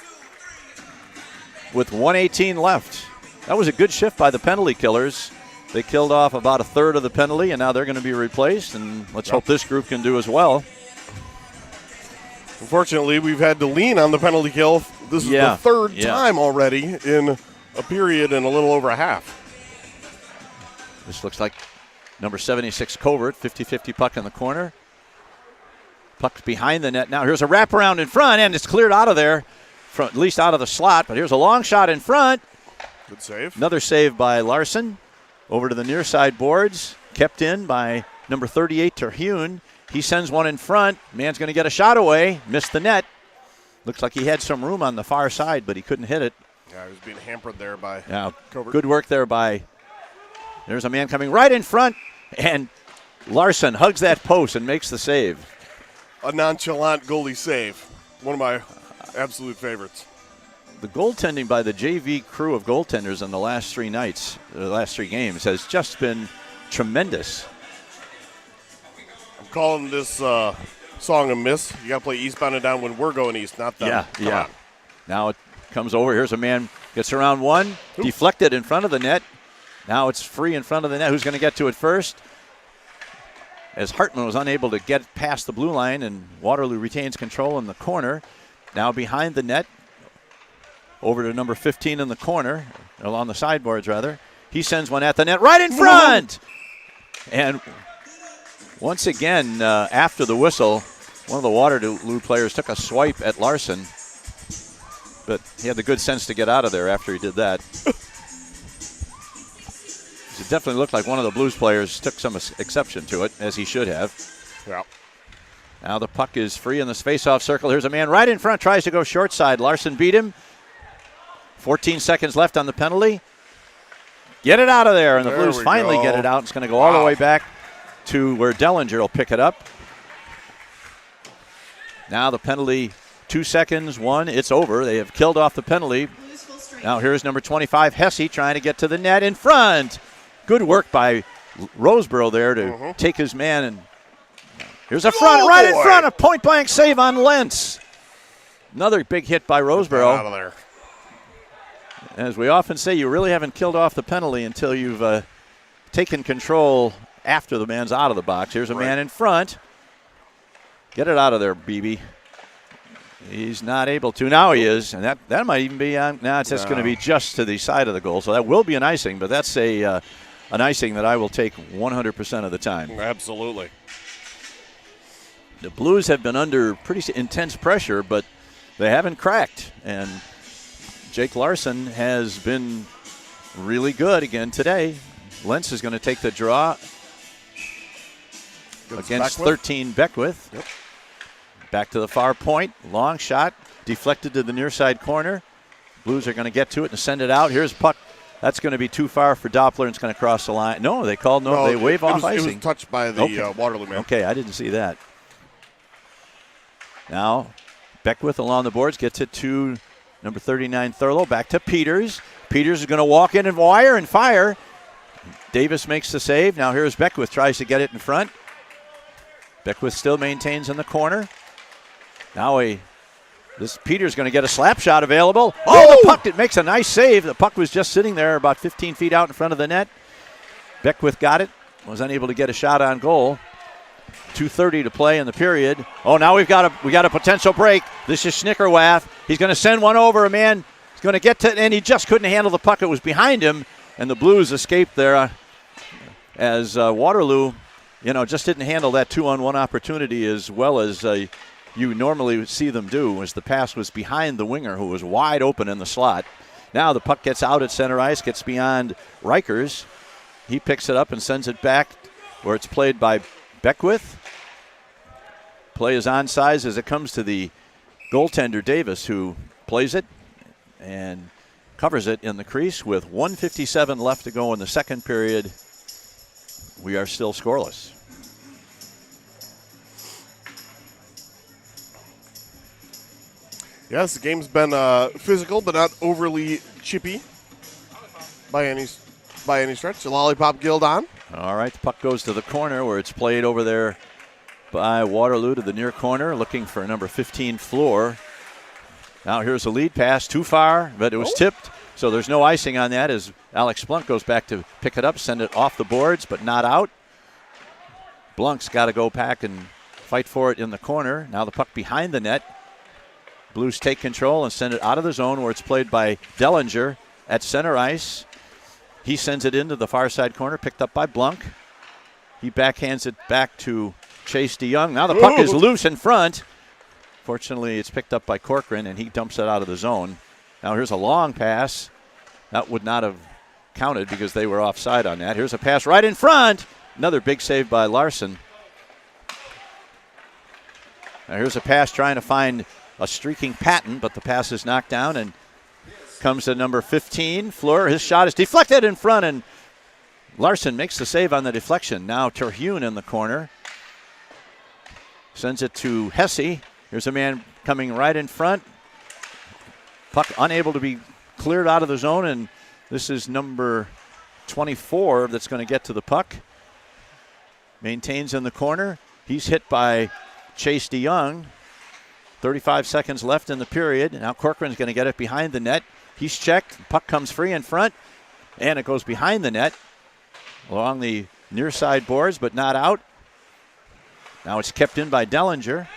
with 1:18 left. That was a good shift by the penalty killers. They killed off about a third of the penalty, and now they're going to be replaced, and let's hope this group can do as well. Unfortunately, we've had to lean on the penalty kill. This is the third time already in a period and a little over a half. This looks like number 76, Covert, 50-50 puck in the corner. Puck's behind the net now. Here's a wraparound in front, and it's cleared out of there, from, at least out of the slot, but here's a long shot in front. Good save. Another save by Larson. Over to the near side boards. Kept in by number 38, Terhune. He sends one in front. Man's going to get a shot away. Missed the net. Looks like he had some room on the far side, but he couldn't hit it. Yeah, he was being hampered there by Covert. Good work there by. There's a man coming right in front, and Larson hugs that post and makes the save. A nonchalant goalie save. One of my absolute favorites. The goaltending by the JV crew of goaltenders in the last 3 nights, the last 3 games, has just been tremendous. I'm calling this song a miss. You got to play Eastbound and Down when we're going east, not them. Yeah. Now it comes over. Here's a man, gets around one, deflected in front of the net. Now it's free in front of the net. Who's going to get to it first? As Hartman was unable to get past the blue line, and Waterloo retains control in the corner. Now behind the net, over to number 15 in the corner, along the sideboards rather. He sends one at the net, right in front! And once again, after the whistle, one of the Waterloo players took a swipe at Larson, but he had the good sense to get out of there after he did that. It definitely looked like one of the Blues players took some exception to it, as he should have. Yeah. Now the puck is free in this face-off circle. Here's a man right in front, tries to go short side. Larson beat him. 14 seconds left on the penalty. Get it out of there, and the Blues finally get it out. It's going to go all the way back to where Dellinger will pick it up. Now the penalty, 2 seconds, 1, it's over. They have killed off the penalty. Now here's number 25, Hesse, trying to get to the net in front. Good work by Roseboro there to take his man. And here's a front, right in front, a point-blank save on Lentz. Another big hit by Roseboro. Out of there. As we often say, you really haven't killed off the penalty until you've taken control after the man's out of the box. Here's a man in front. Get it out of there, BB. He's not able to. Now he is, and that might even be on. Now it's just going to be just to the side of the goal, so that will be an icing, but that's an icing that I will take 100% of the time. Absolutely. The Blues have been under pretty intense pressure, but they haven't cracked, and Jake Larson has been really good again today. Lentz is going to take the draw against 13 Beckwith. Yep. Back to the far point. Long shot. Deflected to the near side corner. Blues are going to get to it and send it out. Here's a puck. That's going to be too far for Doppler, and it's going to cross the line. No, they called no. They wave off icing. It was touched by the Waterloo man. Okay, I didn't see that. Now, Beckwith along the boards gets it to number 39, Thurlow. Back to Peters. Peters is going to walk in and wire and fire. Davis makes the save. Now here's Beckwith, tries to get it in front. Beckwith still maintains in the corner. Now this Peters going to get a slap shot available. Oh, the puck, it makes a nice save. The puck was just sitting there about 15 feet out in front of the net. Beckwith got it, was unable to get a shot on goal. 2:30 to play in the period. Oh, now we got a potential break. This is Schnickerwath. He's going to send one over. A man is going to get to it, and he just couldn't handle the puck. It was behind him, and the Blues escaped there as Waterloo, just didn't handle that 2-on-1 opportunity as well as you normally see them do, as the pass was behind the winger who was wide open in the slot. Now the puck gets out at center ice, gets beyond Reichers. He picks it up and sends it back where it's played by Beckwith. Play is onside as it comes to the goaltender Davis, who plays it and covers it in the crease with 1:57 left to go in the second period. We are still scoreless. Yes, the game's been physical, but not overly chippy by any stretch. The lollipop guild on. All right, the puck goes to the corner where it's played over there by Waterloo to the near corner, looking for number 15, Floor. Now here's a lead pass, too far, but it was tipped, so there's no icing on that as Alex Blunk goes back to pick it up, send it off the boards, but not out. Blunk's got to go back and fight for it in the corner. Now the puck behind the net. Blues take control and send it out of the zone where it's played by Dellinger at center ice. He sends it into the far side corner, picked up by Blunk. He backhands it back to Chase DeYoung. Now the puck is loose in front. Fortunately, it's picked up by Corcoran, and he dumps it out of the zone. Now here's a long pass. That would not have counted because they were offside on that. Here's a pass right in front. Another big save by Larson. Now here's a pass trying to find a streaking Patton, but the pass is knocked down and comes to number 15, Fleur. His shot is deflected in front, and Larson makes the save on the deflection. Now Terhune in the corner. Sends it to Hesse. Here's a man coming right in front. Puck unable to be cleared out of the zone, and this is number 24 that's going to get to the puck. Maintains in the corner. He's hit by Chase DeYoung. 35 seconds left in the period. Now Corcoran's going to get it behind the net. He's checked. Puck comes free in front, and it goes behind the net along the near side boards, but not out. Now it's kept in by Dellinger.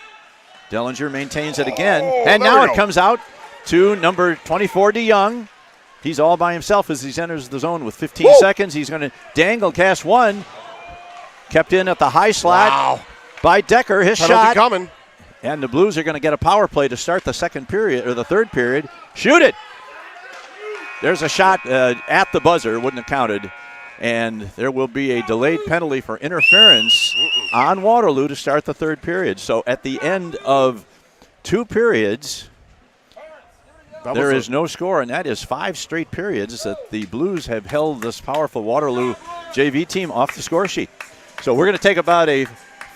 Dellinger maintains it again, and now it comes out to number 24, DeYoung. He's all by himself as he enters the zone with 15 seconds. He's going to dangle cast one. Kept in at the high slot by Decker. His shot coming. And the Blues are going to get a power play to start the second period, or the third period. Shoot it. There's a shot at the buzzer. Wouldn't have counted. And there will be a delayed penalty for interference on Waterloo to start the third period. So at the end of 2 periods, there is no score, and that is 5 straight periods that the Blues have held this powerful Waterloo JV team off the score sheet. So we're going to take about a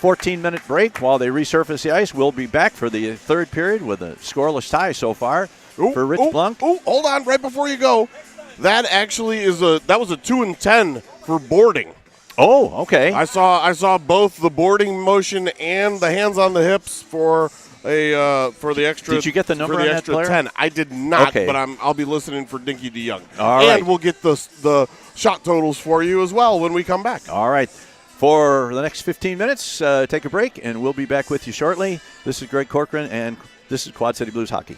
14-minute break while they resurface the ice. We'll be back for the third period with a scoreless tie so far for Rich Blunk. Hold on, right before you go. That actually was a 2 and 10 for boarding. Oh, okay. I saw both the boarding motion and the hands on the hips for the extra. Did you get the number for the on extra that player? 10? I did not, okay. But I'll be listening for Dinky DeYoung. All right. And we'll get the shot totals for you as well when we come back. All right. For the next 15 minutes, take a break, and we'll be back with you shortly. This is Greg Corcoran, and this is Quad City Blues Hockey.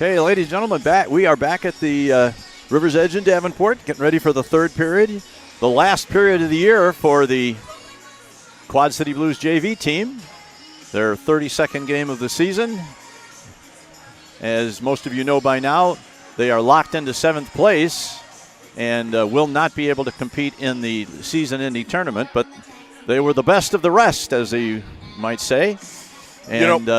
Okay, ladies and gentlemen, we are back at the River's Edge in Davenport, getting ready for the third period. The last period of the year for the Quad City Blues JV team. Their 32nd game of the season. As most of you know by now, they are locked into 7th place and will not be able to compete in the season-ending tournament, but they were the best of the rest, as you might say. And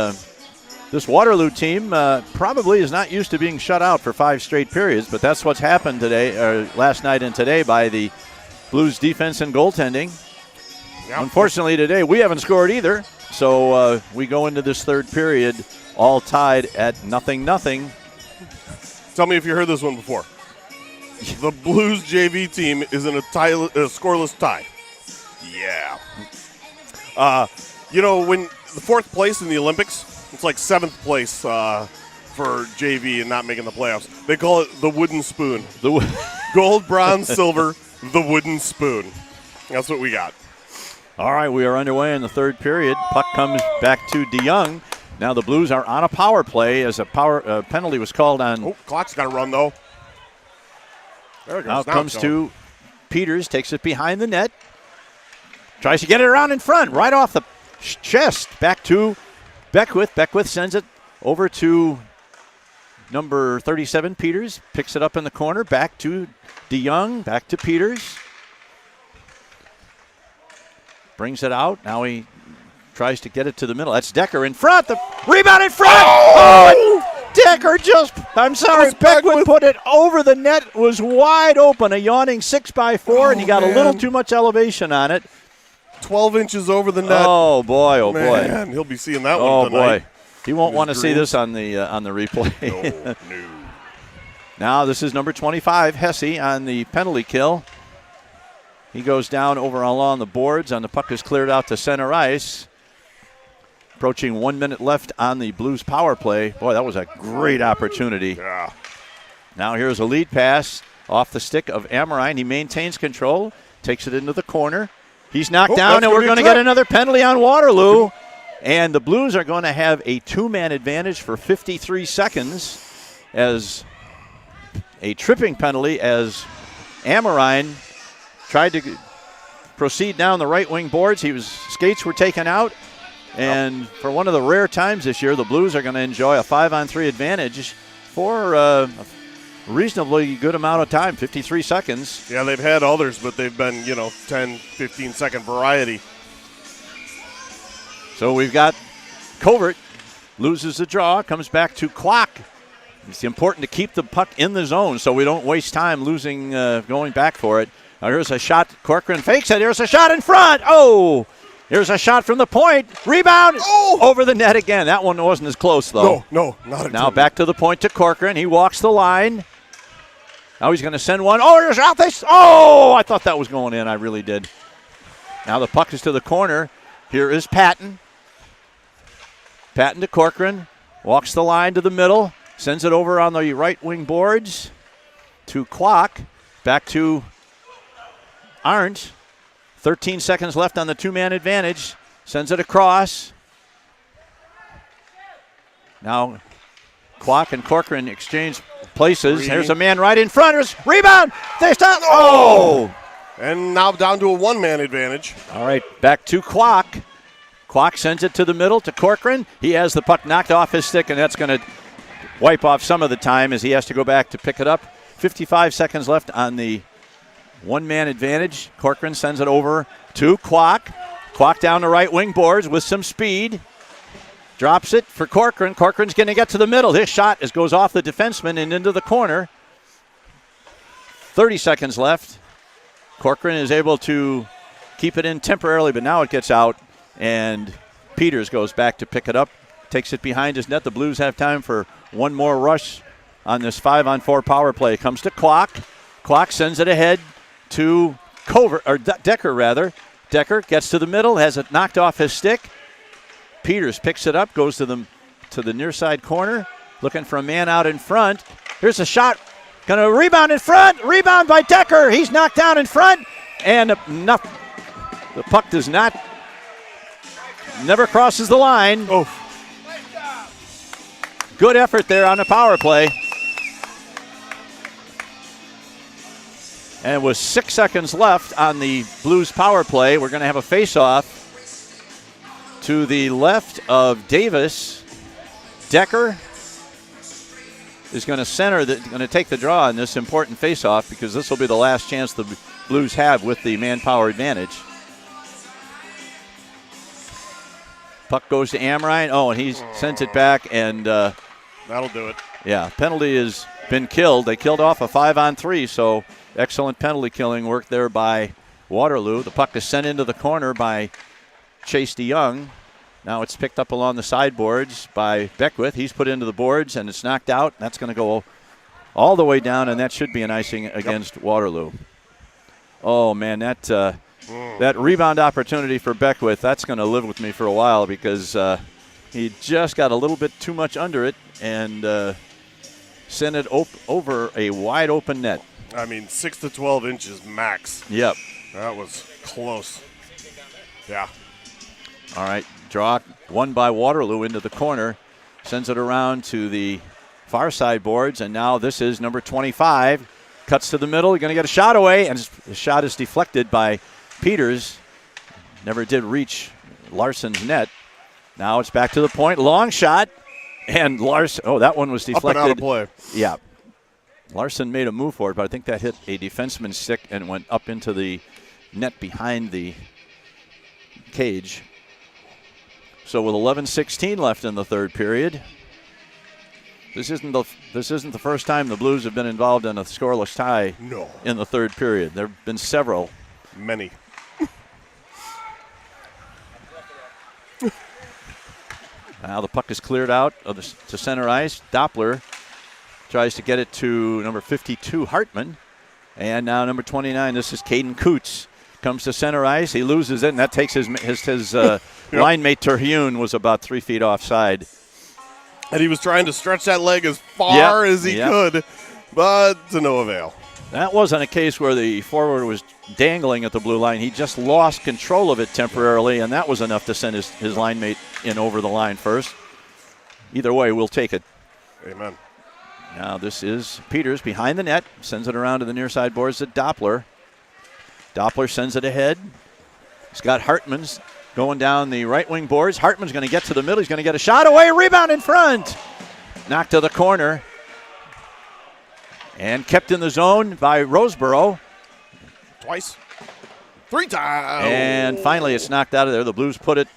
this Waterloo team probably is not used to being shut out for 5 straight periods, but that's what's happened today, or last night and today, by the Blues defense and goaltending. Yep. Unfortunately today, we haven't scored either, so we go into this third period all tied at 0-0. Tell me if you heard this one before. The Blues JV team is in a scoreless tie. Yeah. When the 4th place in the Olympics, it's like 7th place for JV and not making the playoffs. They call it the wooden spoon. Gold, bronze, silver, the wooden spoon. That's what we got. All right, we are underway in the third period. Puck comes back to DeYoung. Now the Blues are on a power play as a penalty was called on. Oh, clock's got to run, though. There it goes. Now comes to Peters, takes it behind the net. Tries to get it around in front, right off the chest. Back to Beckwith. Beckwith sends it over to number 37, Peters. Picks it up in the corner. Back to DeYoung. Back to Peters. Brings it out. Now he tries to get it to the middle. That's Decker in front. The rebound in front. Oh! Decker Beckwith put it over the net. It was wide open. A yawning 6x4, and he got a little too much elevation on it. 12 inches over the net. Oh, boy, oh, boy. Man, he'll be seeing that one tonight. Oh, boy. He won't want to see this on the replay. No. Now this is number 25, Hesse, on the penalty kill. He goes down over along the boards, and the puck is cleared out to center ice. Approaching 1 minute left on the Blues power play. Boy, that was a great opportunity. Yeah. Now here's a lead pass off the stick of Amorine. He maintains control, takes it into the corner. He's knocked down, and we're going to get another penalty on Waterloo. And the Blues are going to have a 2-man advantage for 53 seconds as a tripping penalty as Amorine tried to proceed down the right wing boards. Skates were taken out. And for one of the rare times this year, the Blues are going to enjoy a 5-on-3 advantage for a reasonably good amount of time, 53 seconds. Yeah, they've had others, but they've been, 10, 15-second variety. So we've got Covert, loses the draw, comes back to Clock. It's important to keep the puck in the zone so we don't waste time going back for it. Now here's a shot. Corcoran fakes it. Here's a shot in front. Oh! Here's a shot from the point. Rebound over the net again. That one wasn't as close, though. No, not at all. Now back to the point to Corcoran. He walks the line. Now he's going to send one. Oh, there's out this. Oh, I thought that was going in. I really did. Now the puck is to the corner. Here is Patton. Patton to Corcoran. Walks the line to the middle. Sends it over on the right wing boards to Clock. Back to Arndt. 13 seconds left on the 2-man advantage. Sends it across. Now Clock and Corcoran exchange places. There's a man right in front. There's rebound. They stop. Oh! And now down to a 1-man advantage. All right, back to Clock. Clock sends it to the middle to Corcoran. He has the puck knocked off his stick, and that's going to wipe off some of the time as he has to go back to pick it up. 55 seconds left on the 1-man advantage. Corcoran sends it over to Clock. Clock down the right wing boards with some speed. Drops it for Corcoran. Corcoran's going to get to the middle. His shot goes off the defenseman and into the corner. 30 seconds left. Corcoran is able to keep it in temporarily, but now it gets out, and Peters goes back to pick it up. Takes it behind his net. The Blues have time for one more rush on this 5-on-4 power play. Comes to Clock. Clock sends it ahead to Decker rather. Decker gets to the middle, has it knocked off his stick. Peters picks it up, goes to the near side corner, looking for a man out in front. Here's a shot, gonna rebound in front. Rebound by Decker. He's knocked down in front, and the puck never crosses the line. Oh. Good effort there on the power play. And with 6 seconds left on the Blues power play, we're going to have a face-off to the left of Davis. Decker is going to going to take the draw on this important face-off because this will be the last chance the Blues have with the manpower advantage. Puck goes to Amrine. Oh, and he sends it back, and that'll do it. Yeah, penalty has been killed. They killed off a 5-on-3, so excellent penalty killing work there by Waterloo. The puck is sent into the corner by Chase DeYoung. Now it's picked up along the sideboards by Beckwith. He's put into the boards, and it's knocked out. That's going to go all the way down, and that should be an icing against Waterloo. Oh, man, that rebound opportunity for Beckwith, that's going to live with me for a while because he just got a little bit too much under it and sent it over a wide-open net. I mean, 6 to 12 inches max. Yep. That was close. Yeah. All right, draw won by Waterloo into the corner. Sends it around to the far side boards, and now this is number 25. Cuts to the middle. You're going to get a shot away, and the shot is deflected by Peters. Never did reach Larson's net. Now it's back to the point. Long shot, and Larson. Oh, that one was deflected. Up and out of play. Yeah. Larson made a move for it, but I think that hit a defenseman's stick and went up into the net behind the cage. So with 11:16 left in the third period, this isn't the first time the Blues have been involved in a scoreless tie. No. In the third period. There have been several. Many. Now the puck is cleared out to center ice. Doppler tries to get it to number 52, Hartman. And now number 29, this is Caden Coots. Comes to center ice. He loses it, and that takes his line mate Terhune was about 3 feet offside. And he was trying to stretch that leg as far as he could, but to no avail. That wasn't a case where the forward was dangling at the blue line. He just lost control of it temporarily, and that was enough to send his line mate in over the line first. Either way, we'll take it. Amen. Now this is Peters behind the net. Sends it around to the near side boards to Doppler. Doppler sends it ahead. He's got Hartman's going down the right wing boards. Hartman's going to get to the middle. He's going to get a shot away. Rebound in front. Knocked to the corner. And kept in the zone by Roseboro. Twice. 3 times. And finally it's knocked out of there. The Blues put it.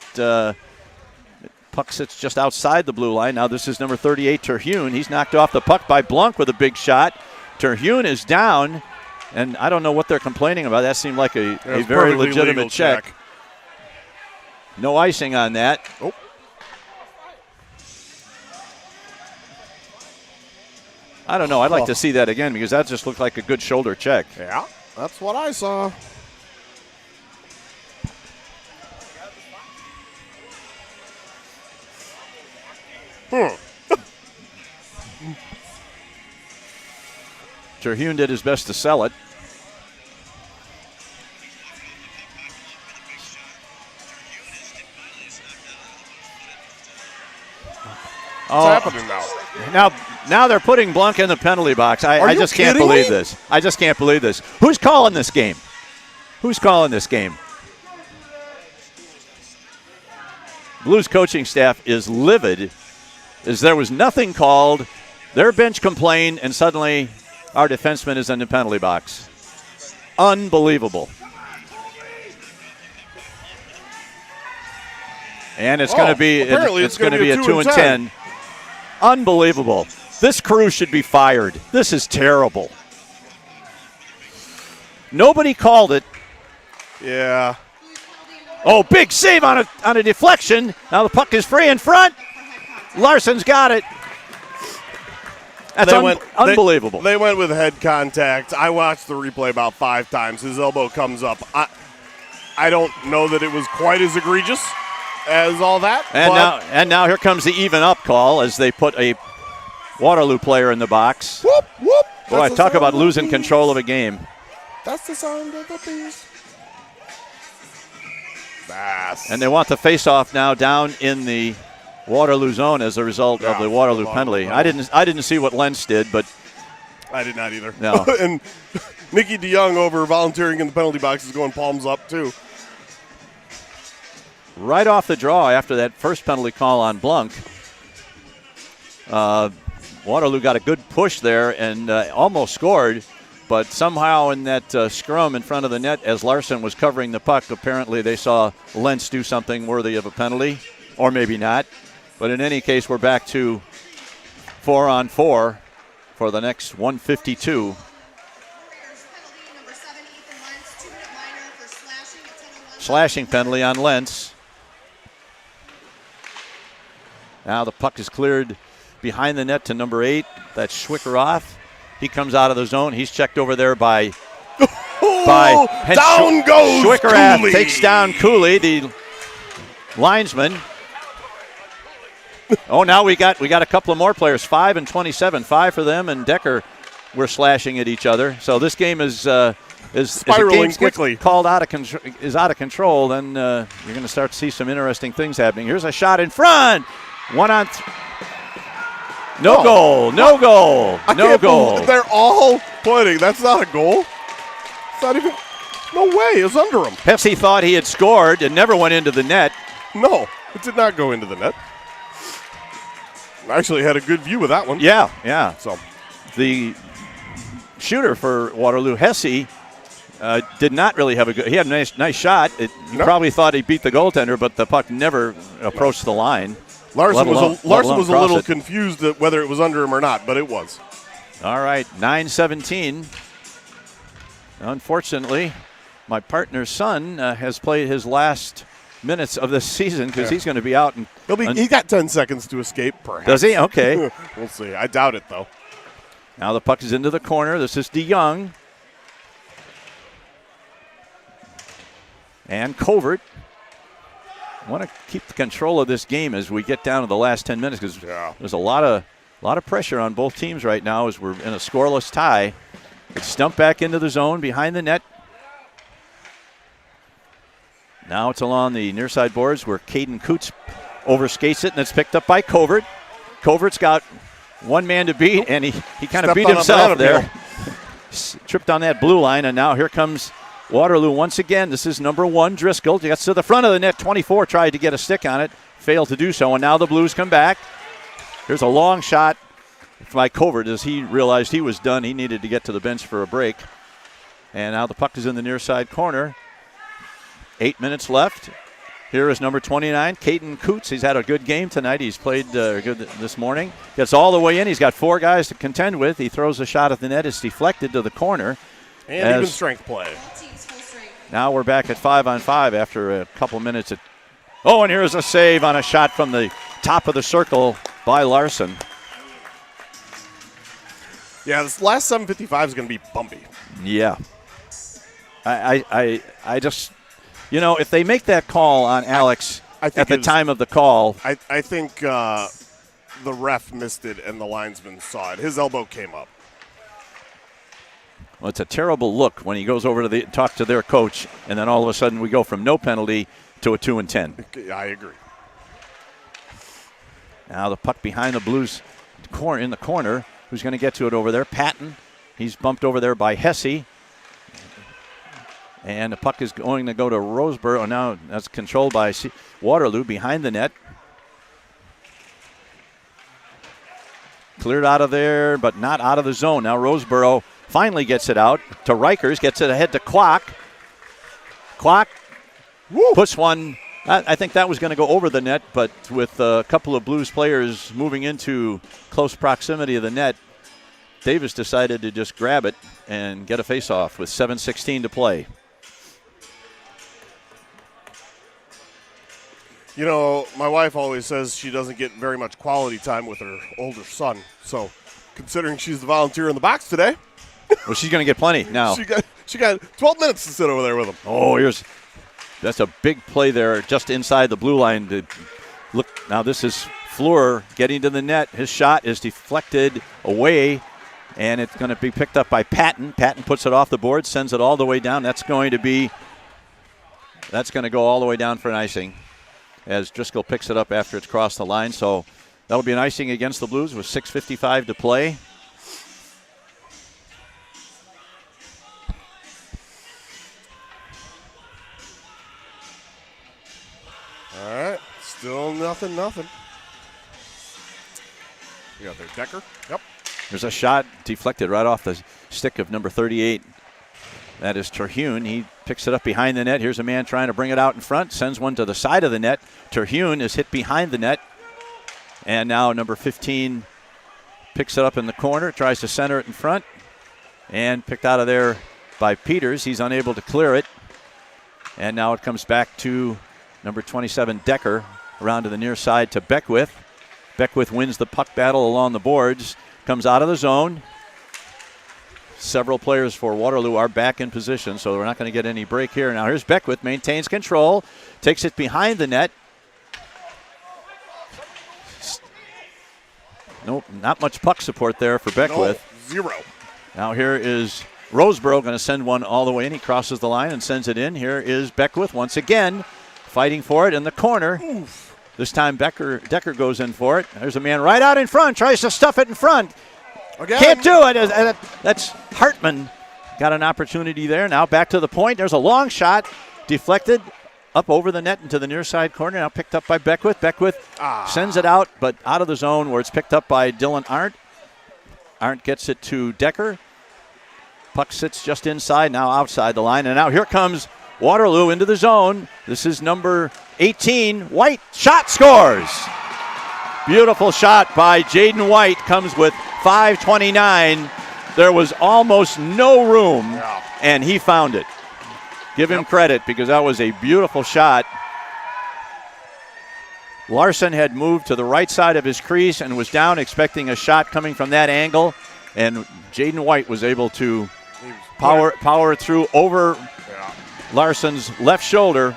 Puck sits just outside the blue line. Now this is number 38, Terhune. He's knocked off the puck by Blunk with a big shot. Terhune is down. And I don't know what they're complaining about. That seemed like a very legitimate check. No icing on that. Oh. I don't know. I'd like to see that again because that just looked like a good shoulder check. Yeah, that's what I saw. Terhune did his best to sell it. What's happening now? Now they're putting Blunk in the penalty box. I just can't believe this. I just can't believe this. Who's calling this game? Who's calling this game? Blues coaching staff is livid as there was nothing called. Their bench complained, and suddenly our defenseman is in the penalty box. Unbelievable. And it's going to be a 2-10. Unbelievable. This crew should be fired. This is terrible. Nobody called it. Yeah. Oh, big save on a deflection. Now the puck is free in front. Larson's got it. That's unbelievable. They went with head contact. I watched the replay about 5 times. His elbow comes up. I don't know that it was quite as egregious as all that. And now here comes the even up call as they put a Waterloo player in the box. Whoop, whoop. Boy, talk about losing control of a game. That's the sound of the beast. And they want the face-off now down in the Waterloo zone as a result of the Waterloo penalty. I didn't see what Lentz did, but I did not either. No. And Nikki DeYoung over volunteering in the penalty box is going palms up too. Right off the draw after that first penalty call on Blunk, Waterloo got a good push there and almost scored, but somehow in that scrum in front of the net as Larson was covering the puck, apparently they saw Lentz do something worthy of a penalty, or maybe not. But in any case, we're back to 4-on-4 for the next 152. Slashing penalty on Lentz. Now the puck is cleared behind the net to number 8. That's Schwickeroff. He comes out of the zone. He's checked over there by down goes Schwickeroff. Cooley. Takes down Cooley, the linesman. Oh, now we got a couple of more players. 5 and 27. 5 for them, and Decker were slashing at each other. So this game is spiraling quickly. Called out of control. Then you're going to start to see some interesting things happening. Here's a shot in front. 1-on-3. No goal. They're all pointing. That's not a goal. It's not even. No way. It was under him. Pepsi thought he had scored and never went into the net. No, it did not go into the net. I actually had a good view of that one. Yeah. So the shooter for Waterloo, Hesse, did not really have a good. He had a nice shot. He probably thought he beat the goaltender, but the puck never approached the line. Larson was a little confused at whether it was under him or not, but it was. All right, 9:17. Unfortunately, my partner's son has played his last minutes of this season because he's going to be out. He got 10 seconds to escape, perhaps. Does he? Okay. We'll see. I doubt it, though. Now the puck is into the corner. This is DeYoung. And Covert. I want to keep the control of this game as we get down to the last 10 minutes because there's a lot of pressure on both teams right now as we're in a scoreless tie. It's stumped back into the zone behind the net. Now it's along the near side boards where Caden Coots overskates it, and it's picked up by Covert. Covert's got one man to beat, and he kind of beat himself there. Tripped on that blue line, and now here comes Waterloo once again. This is number 1, Driscoll. He gets to the front of the net. 24 tried to get a stick on it, failed to do so, and now the Blues come back. Here's a long shot by Covert as he realized he was done. He needed to get to the bench for a break. And now the puck is in the near side corner. 8 minutes left. Here is number 29, Caden Coots. He's had a good game tonight. He's played good this morning. Gets all the way in. He's got 4 guys to contend with. He throws a shot at the net. It's deflected to the corner. And even strength play. Now we're back at 5-on-5 after a couple minutes. And here's a save on a shot from the top of the circle by Larson. Yeah, this last 7:55 is going to be bumpy. Yeah. I just, if they make that call on Alex at the time of the call. I think the ref missed it and the linesman saw it. His elbow came up. Well, it's a terrible look when he goes over to talk to their coach, and then all of a sudden we go from no penalty to a 2-10. I agree. Now the puck behind the Blues in the corner. Who's going to get to it over there? Patton. He's bumped over there by Hesse. And the puck is going to go to Roseboro. Now that's controlled by Waterloo behind the net. Cleared out of there, but not out of the zone. Now Roseboro finally gets it out to Rikers, gets it ahead to Kwok. Kwok puts one. I think that was going to go over the net, but with a couple of Blues players moving into close proximity of the net, Davis decided to just grab it and get a face-off with 7:16 to play. My wife always says she doesn't get very much quality time with her older son. So, considering she's the volunteer in the box today. Well, she's going to get plenty now. She got 12 minutes to sit over there with him. Oh, that's a big play there just inside the blue line. Look, now this is Fleur getting to the net. His shot is deflected away, and it's going to be picked up by Patton. Patton puts it off the board, sends it all the way down. That's going to go all the way down for an icing. as Driscoll picks it up after it's crossed the line. So that'll be an icing against the Blues with 6:55 to play. All right, still nothing. You got there, Decker. Yep. There's a shot deflected right off the stick of number 38. That is Terhune. He picks it up behind the net. Here's a man trying to bring it out in front. Sends one to the side of the net. Terhune is hit behind the net. And now number 15 picks it up in the corner. Tries to center it in front. And picked out of there by Peters. He's unable to clear it. And now it comes back to number 27, Decker. Around to the near side to Beckwith. Beckwith wins the puck battle along the boards. Comes out of the zone. Several players for Waterloo are back in position, so we're not going to get any break here. Now here's Beckwith, maintains control, takes it behind the net. Nope, not much puck support there for Beckwith. No, zero. Now here is Roseborough going to send one all the way in. He crosses the line and sends it in. Here is Beckwith once again fighting for it in the corner. Oof. This time Decker goes in for it. There's a man right out in front, tries to stuff it in front. Again. Can't do it. That's Hartman. Got an opportunity there. Now back to the point. There's a long shot. Deflected up over the net into the near side corner. Now picked up by Beckwith. Beckwith sends it out, but out of the zone where it's picked up by Dylan Arndt. Arndt gets it to Decker. Puck sits just inside, now outside the line. And now here comes Waterloo into the zone. This is number 18, White. Shot, scores. Beautiful shot by Jaden White. Comes with 5:29. There was almost no room, and he found it. Give him credit because that was a beautiful shot. Larson had moved to the right side of his crease and was down expecting a shot coming from that angle, and Jaden White was able to power through over Larson's left shoulder,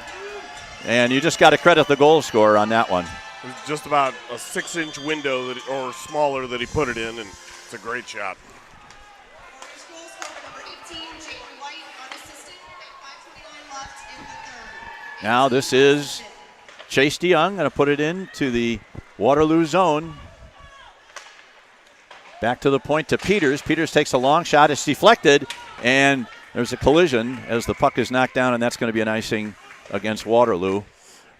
and you just got to credit the goal scorer on that one. It was just about a 6-inch window or smaller that he put it in, and it's a great shot. Now this is Chase DeYoung going to put it into the Waterloo zone. Back to the point to Peters. Peters takes a long shot. It's deflected, and there's a collision as the puck is knocked down, and that's going to be an icing against Waterloo.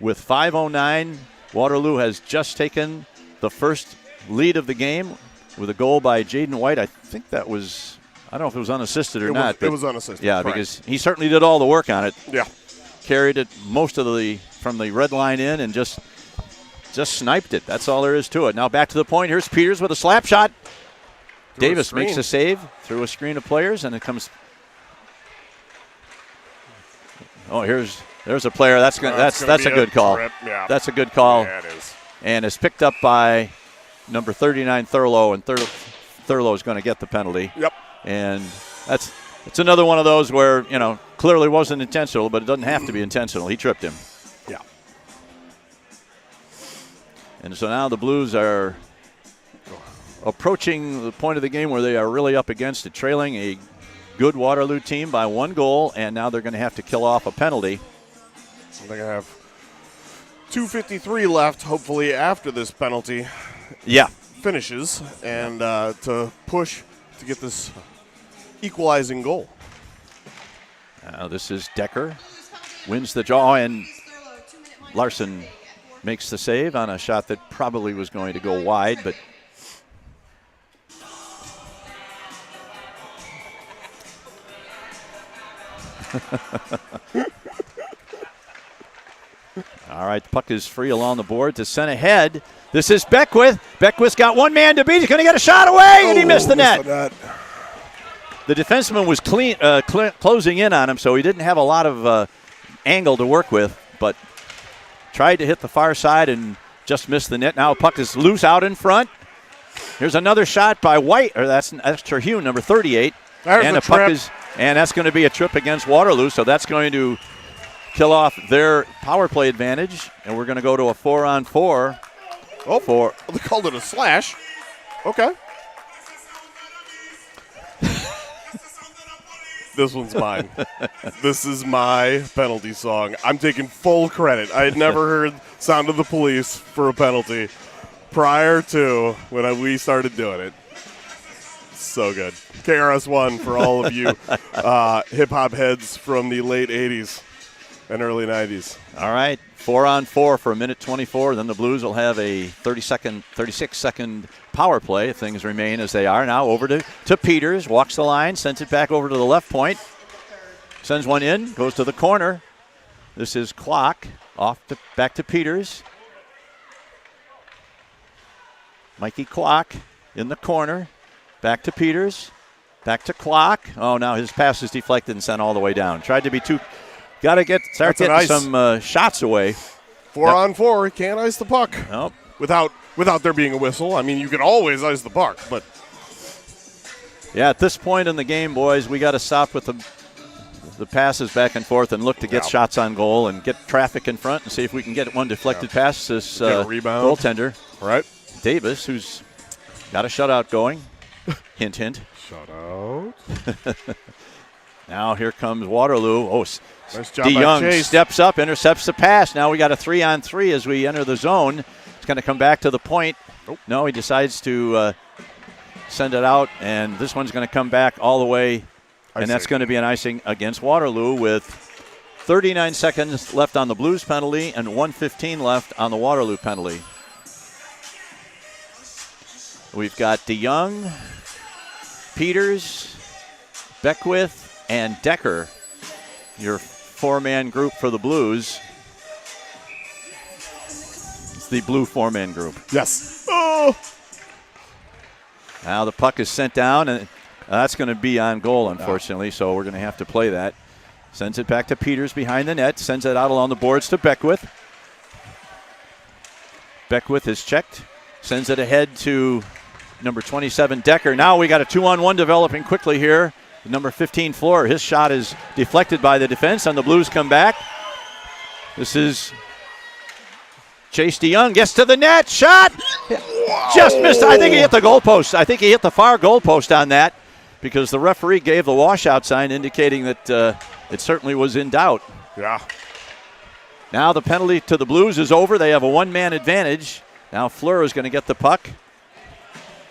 With 5:09, Waterloo has just taken the first lead of the game with a goal by Jaden White. I think that was, I don't know if it was unassisted or not. It was unassisted. Yeah, correct. because he certainly did all the work on it. Yeah. Carried it most of from the red line in and just sniped it. That's all there is to it. Now back to the point. Here's Peters with a slap shot. Davis makes a save through a screen of players, and it comes. Oh, there's a player. That's a good call. Yeah. That's a good call. Yeah, it is. And it's picked up by number 39 Thurlow, and Thurlow is going to get the penalty. Yep. And it's another one of those where, clearly wasn't intentional, but it doesn't have to be intentional. He tripped him. Yeah. And so now the Blues are approaching the point of the game where they are really up against it, trailing a good Waterloo team by 1 goal, and now they're going to have to kill off a penalty. They're going to have 2:53 left, hopefully, after this penalty finishes, and to push to get this equalizing goal. Now this is Decker. Wins the draw, and Larson makes the save on a shot that probably was going to go wide, but all right, the puck is free along the board to send ahead. This is Beckwith. Beckwith's got one man to beat. He's going to get a shot away, and he missed the net. The defenseman was closing in on him, so he didn't have a lot of angle to work with, but tried to hit the far side and just missed the net. Now puck is loose out in front. Here's another shot by White, or that's Terhune, number 38. There's a trip. And that's going to be a trip against Waterloo, so that's going to kill off their power play advantage, and we're going to go to a 4-on-4. They called it a slash. Okay. This one's mine. This is my penalty song. I'm taking full credit. I had never heard Sound of the Police for a penalty prior to when we started doing it. So good. KRS-One for all of you hip-hop heads from the late 80s and early 90s. All right, 4-on-4 for a minute 24. Then the Blues will have a 36-second power play if things remain as they are. Now over to Peters, walks the line, sends it back over to the left point. Sends one in, goes to the corner. This is Clock, back to Peters. Mikey Clock in the corner. Back to Peters. Back to Clock. Oh, now his pass is deflected and sent all the way down. Tried to be too. Got to start getting some shots away. 4-on-4. Can't ice the puck. Nope. Without there being a whistle. I mean, you can always ice the puck, but. Yeah, at this point in the game, boys, we got to stop with the passes back and forth and look to get shots on goal and get traffic in front and see if we can get one deflected past this goaltender. Right. Davis, who's got a shutout going. Hint, hint. Shutout. Now here comes Waterloo. Oh, nice job DeYoung steps up, intercepts the pass. Now we got a 3-on-3 as we enter the zone. It's going to come back to the point. Nope. No, he decides to send it out, and this one's going to come back all the way, and that's going to be an icing against Waterloo with 39 seconds left on the Blues penalty and 1:15 left on the Waterloo penalty. We've got DeYoung, Peters, Beckwith, and Decker, your four-man group for the Blues. It's the blue four-man group. Yes. Oh! Now the puck is sent down, and that's going to be on goal, unfortunately, so we're going to have to play that. Sends it back to Peters behind the net, sends it out along the boards to Beckwith. Beckwith is checked, sends it ahead to number 27, Decker. Now we got a 2-on-1 developing quickly here. Number 15, Floor. His shot is deflected by the defense, and the Blues come back. This is Chase DeYoung. Gets to the net. Shot! Whoa. Just missed. I think he hit the goalpost. I think he hit the far goalpost on that because the referee gave the washout sign indicating that it certainly was in doubt. Yeah. Now the penalty to the Blues is over. They have a one-man advantage. Now Fleur is going to get the puck.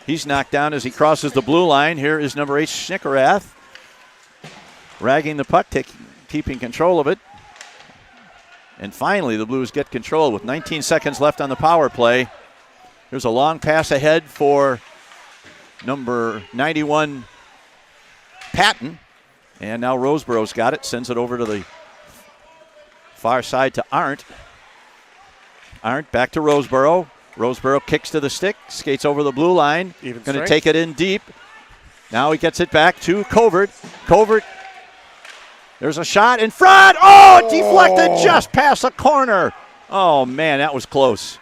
He's knocked down as he crosses the blue line. Here is number 8, Schnickerath, ragging the puck, keeping control of it. And finally, the Blues get control with 19 seconds left on the power play. There's a long pass ahead for number 91, Patton. And now Roseborough's got it, sends it over to the far side to Arndt. Arndt back to Roseborough. Roseborough kicks to the stick, skates over the blue line. Going to take it in deep. Now he gets it back to Covert. Covert, there's a shot in front. Oh, it deflected just past the corner. Oh, man, that was close.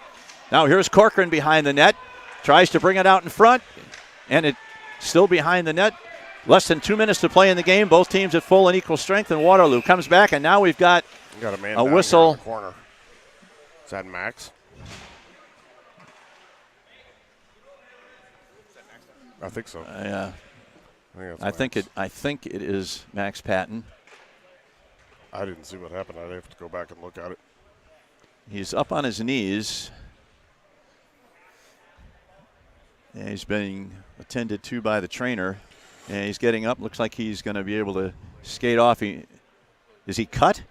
Now here's Corcoran behind the net. Tries to bring it out in front, and it's still behind the net. Less than 2 minutes to play in the game. Both teams at full and equal strength, and Waterloo comes back, and now we've got a man a whistle. In the corner. Is that Max? I think so. Yeah. I think it is Max Patton. I didn't see what happened. I'd have to go back and look at it. He's up on his knees. And he's being attended to by the trainer. And he's getting up. Looks like he's going to be able to skate off. Is he cut?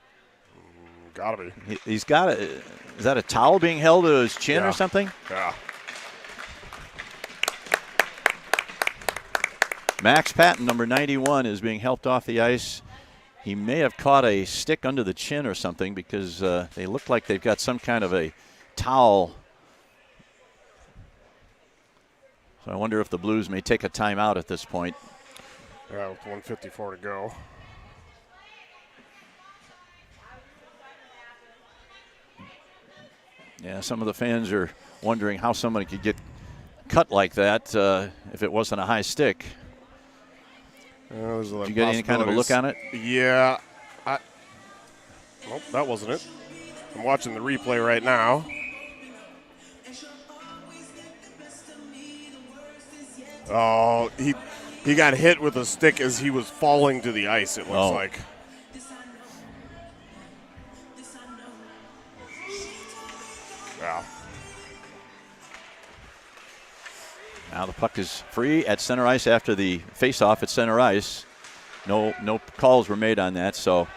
Gotta be. He's got a. Is that a towel being held to his chin or something? Yeah. Max Patton, number 91, is being helped off the ice. He may have caught a stick under the chin or something because they look like they've got some kind of a towel. So I wonder if the Blues may take a timeout at this point. Yeah, with 1:54 to go. Yeah, some of the fans are wondering how somebody could get cut like that if it wasn't a high stick. Did you get any kind of a look on it? Yeah. Nope, that wasn't it. I'm watching the replay right now. Oh, He got hit with a stick as he was falling to the ice, it looks like. Yeah. Now the puck is free at center ice after the face-off at center ice. No calls were made on that, so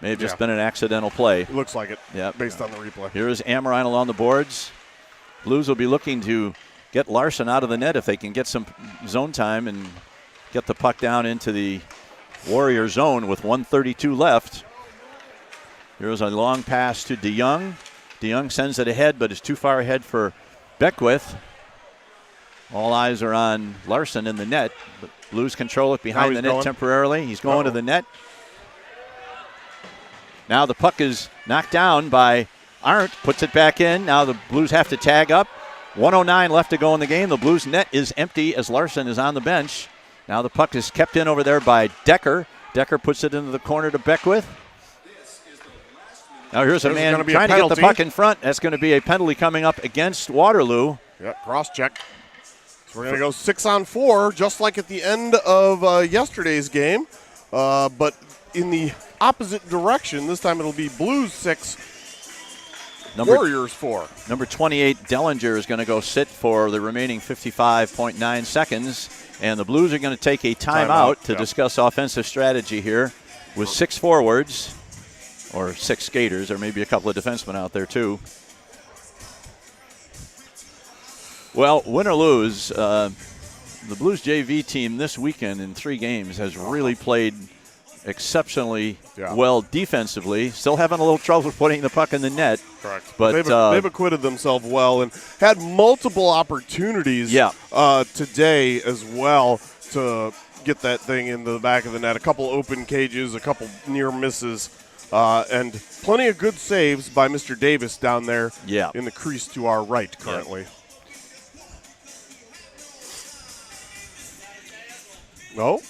may have just been an accidental play. It looks like it, based on the replay. Here is Amrine along the boards. Blues will be looking to get Larson out of the net if they can get some zone time and get the puck down into the Warrior zone with 1:32 left. Here's a long pass to DeYoung. DeYoung sends it ahead, but is too far ahead for Beckwith. All eyes are on Larson in the net, but Blues control it behind the net temporarily. He's going to the net. Now the puck is knocked down by Arndt, puts it back in. Now the Blues have to tag up. 1:09 left to go in the game. The Blues net is empty as Larson is on the bench. Now the puck is kept in over there by Decker. Decker puts it into the corner to Beckwith. Now here's a man trying to get the puck in front. That's going to be a penalty coming up against Waterloo. Cross check. So we're going to go 6-on-4, just like at the end of yesterday's game, but in the opposite direction. This time it'll be Blues 6, Warriors 4. Number 28, Dellinger, is going to go sit for the remaining 55.9 seconds, and the Blues are going to take a timeout to discuss offensive strategy here with 6 forwards, or 6 skaters, or maybe a couple of defensemen out there too. Well, win or lose, the Blues JV team this weekend in 3 games has really played exceptionally well defensively. Still having a little trouble putting the puck in the net. Correct. But they've acquitted themselves well and had multiple opportunities today as well to get that thing in the back of the net. A couple open cages, a couple near misses, and plenty of good saves by Mr. Davis down there in the crease to our right currently. No.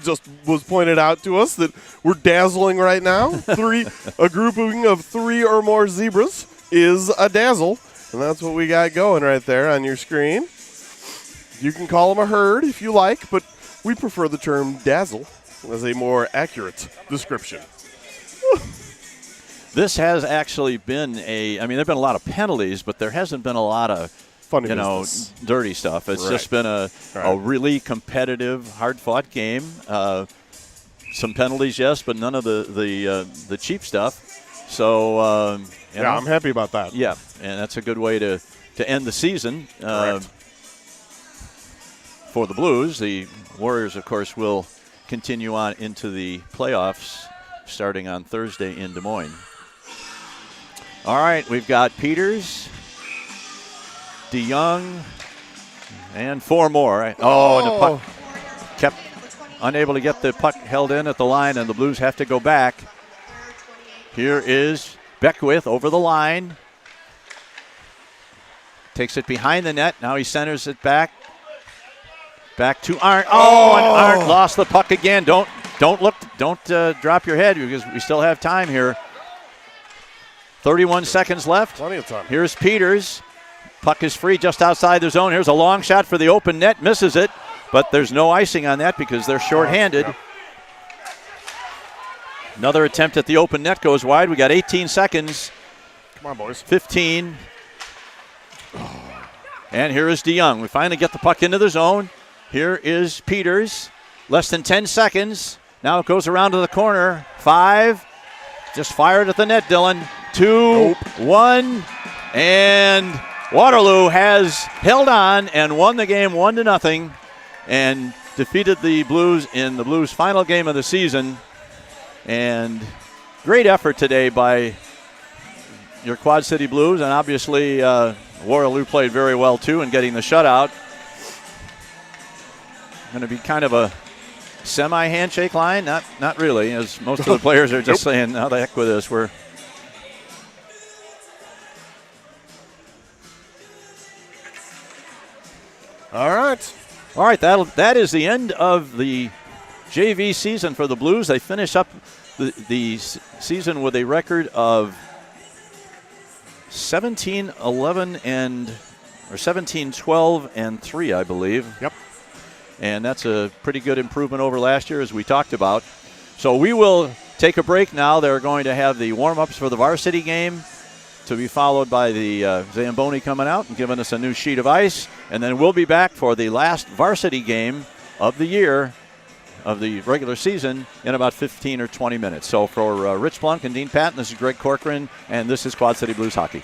Just was pointed out to us that we're dazzling right now. A grouping of 3 or more zebras is a dazzle, and that's what we got going right there on your screen. You can call them a herd if you like, but we prefer the term dazzle as a more accurate description. This has actually been there have been a lot of penalties, but there hasn't been a lot of dirty stuff. It's just been a really competitive, hard-fought game. Some penalties, yes, but none of the cheap stuff. So, I'm happy about that. Yeah, and that's a good way to end the season for the Blues. The Warriors, of course, will continue on into the playoffs starting on Thursday in Des Moines. All right, we've got Peters, DeYoung, and 4 more. And the puck kept unable to get the puck held in at the line, and the Blues have to go back. Here is Beckwith over the line. Takes it behind the net. Now he centers it back. Back to Arndt. And Arndt lost the puck again. Don't look. Don't drop your head because we still have time here. 31 seconds left. Plenty of time. Here's Peters. Puck is free just outside the zone. Here's a long shot for the open net. Misses it, but there's no icing on that because they're shorthanded. Another attempt at the open net goes wide. We got 18 seconds. Come on, boys. 15. And here is DeYoung. We finally get the puck into the zone. Here is Peters. Less than 10 seconds. Now it goes around to the corner. 5. Just fired at the net, Dylan. 2, 1, and Waterloo has held on and won the game 1-0 and defeated the Blues in the Blues' final game of the season. And great effort today by your Quad City Blues, and obviously Waterloo played very well too in getting the shutout. Going to be kind of a semi-handshake line, not really, as most of the players are just saying, "How the heck with this?" We're All right. That is the end of the JV season for the Blues. They finish up the season with a record of 17-12-3, I believe. Yep. and that's a pretty good improvement over last year, as we talked about. So we will take a break now. They're going to have the warm-ups for the varsity game, to be followed by the Zamboni coming out and giving us a new sheet of ice. And then we'll be back for the last varsity game of the year, of the regular season, in about 15 or 20 minutes. So for Rich Blunk and Dean Patton, this is Greg Corcoran, and this is Quad City Blues Hockey.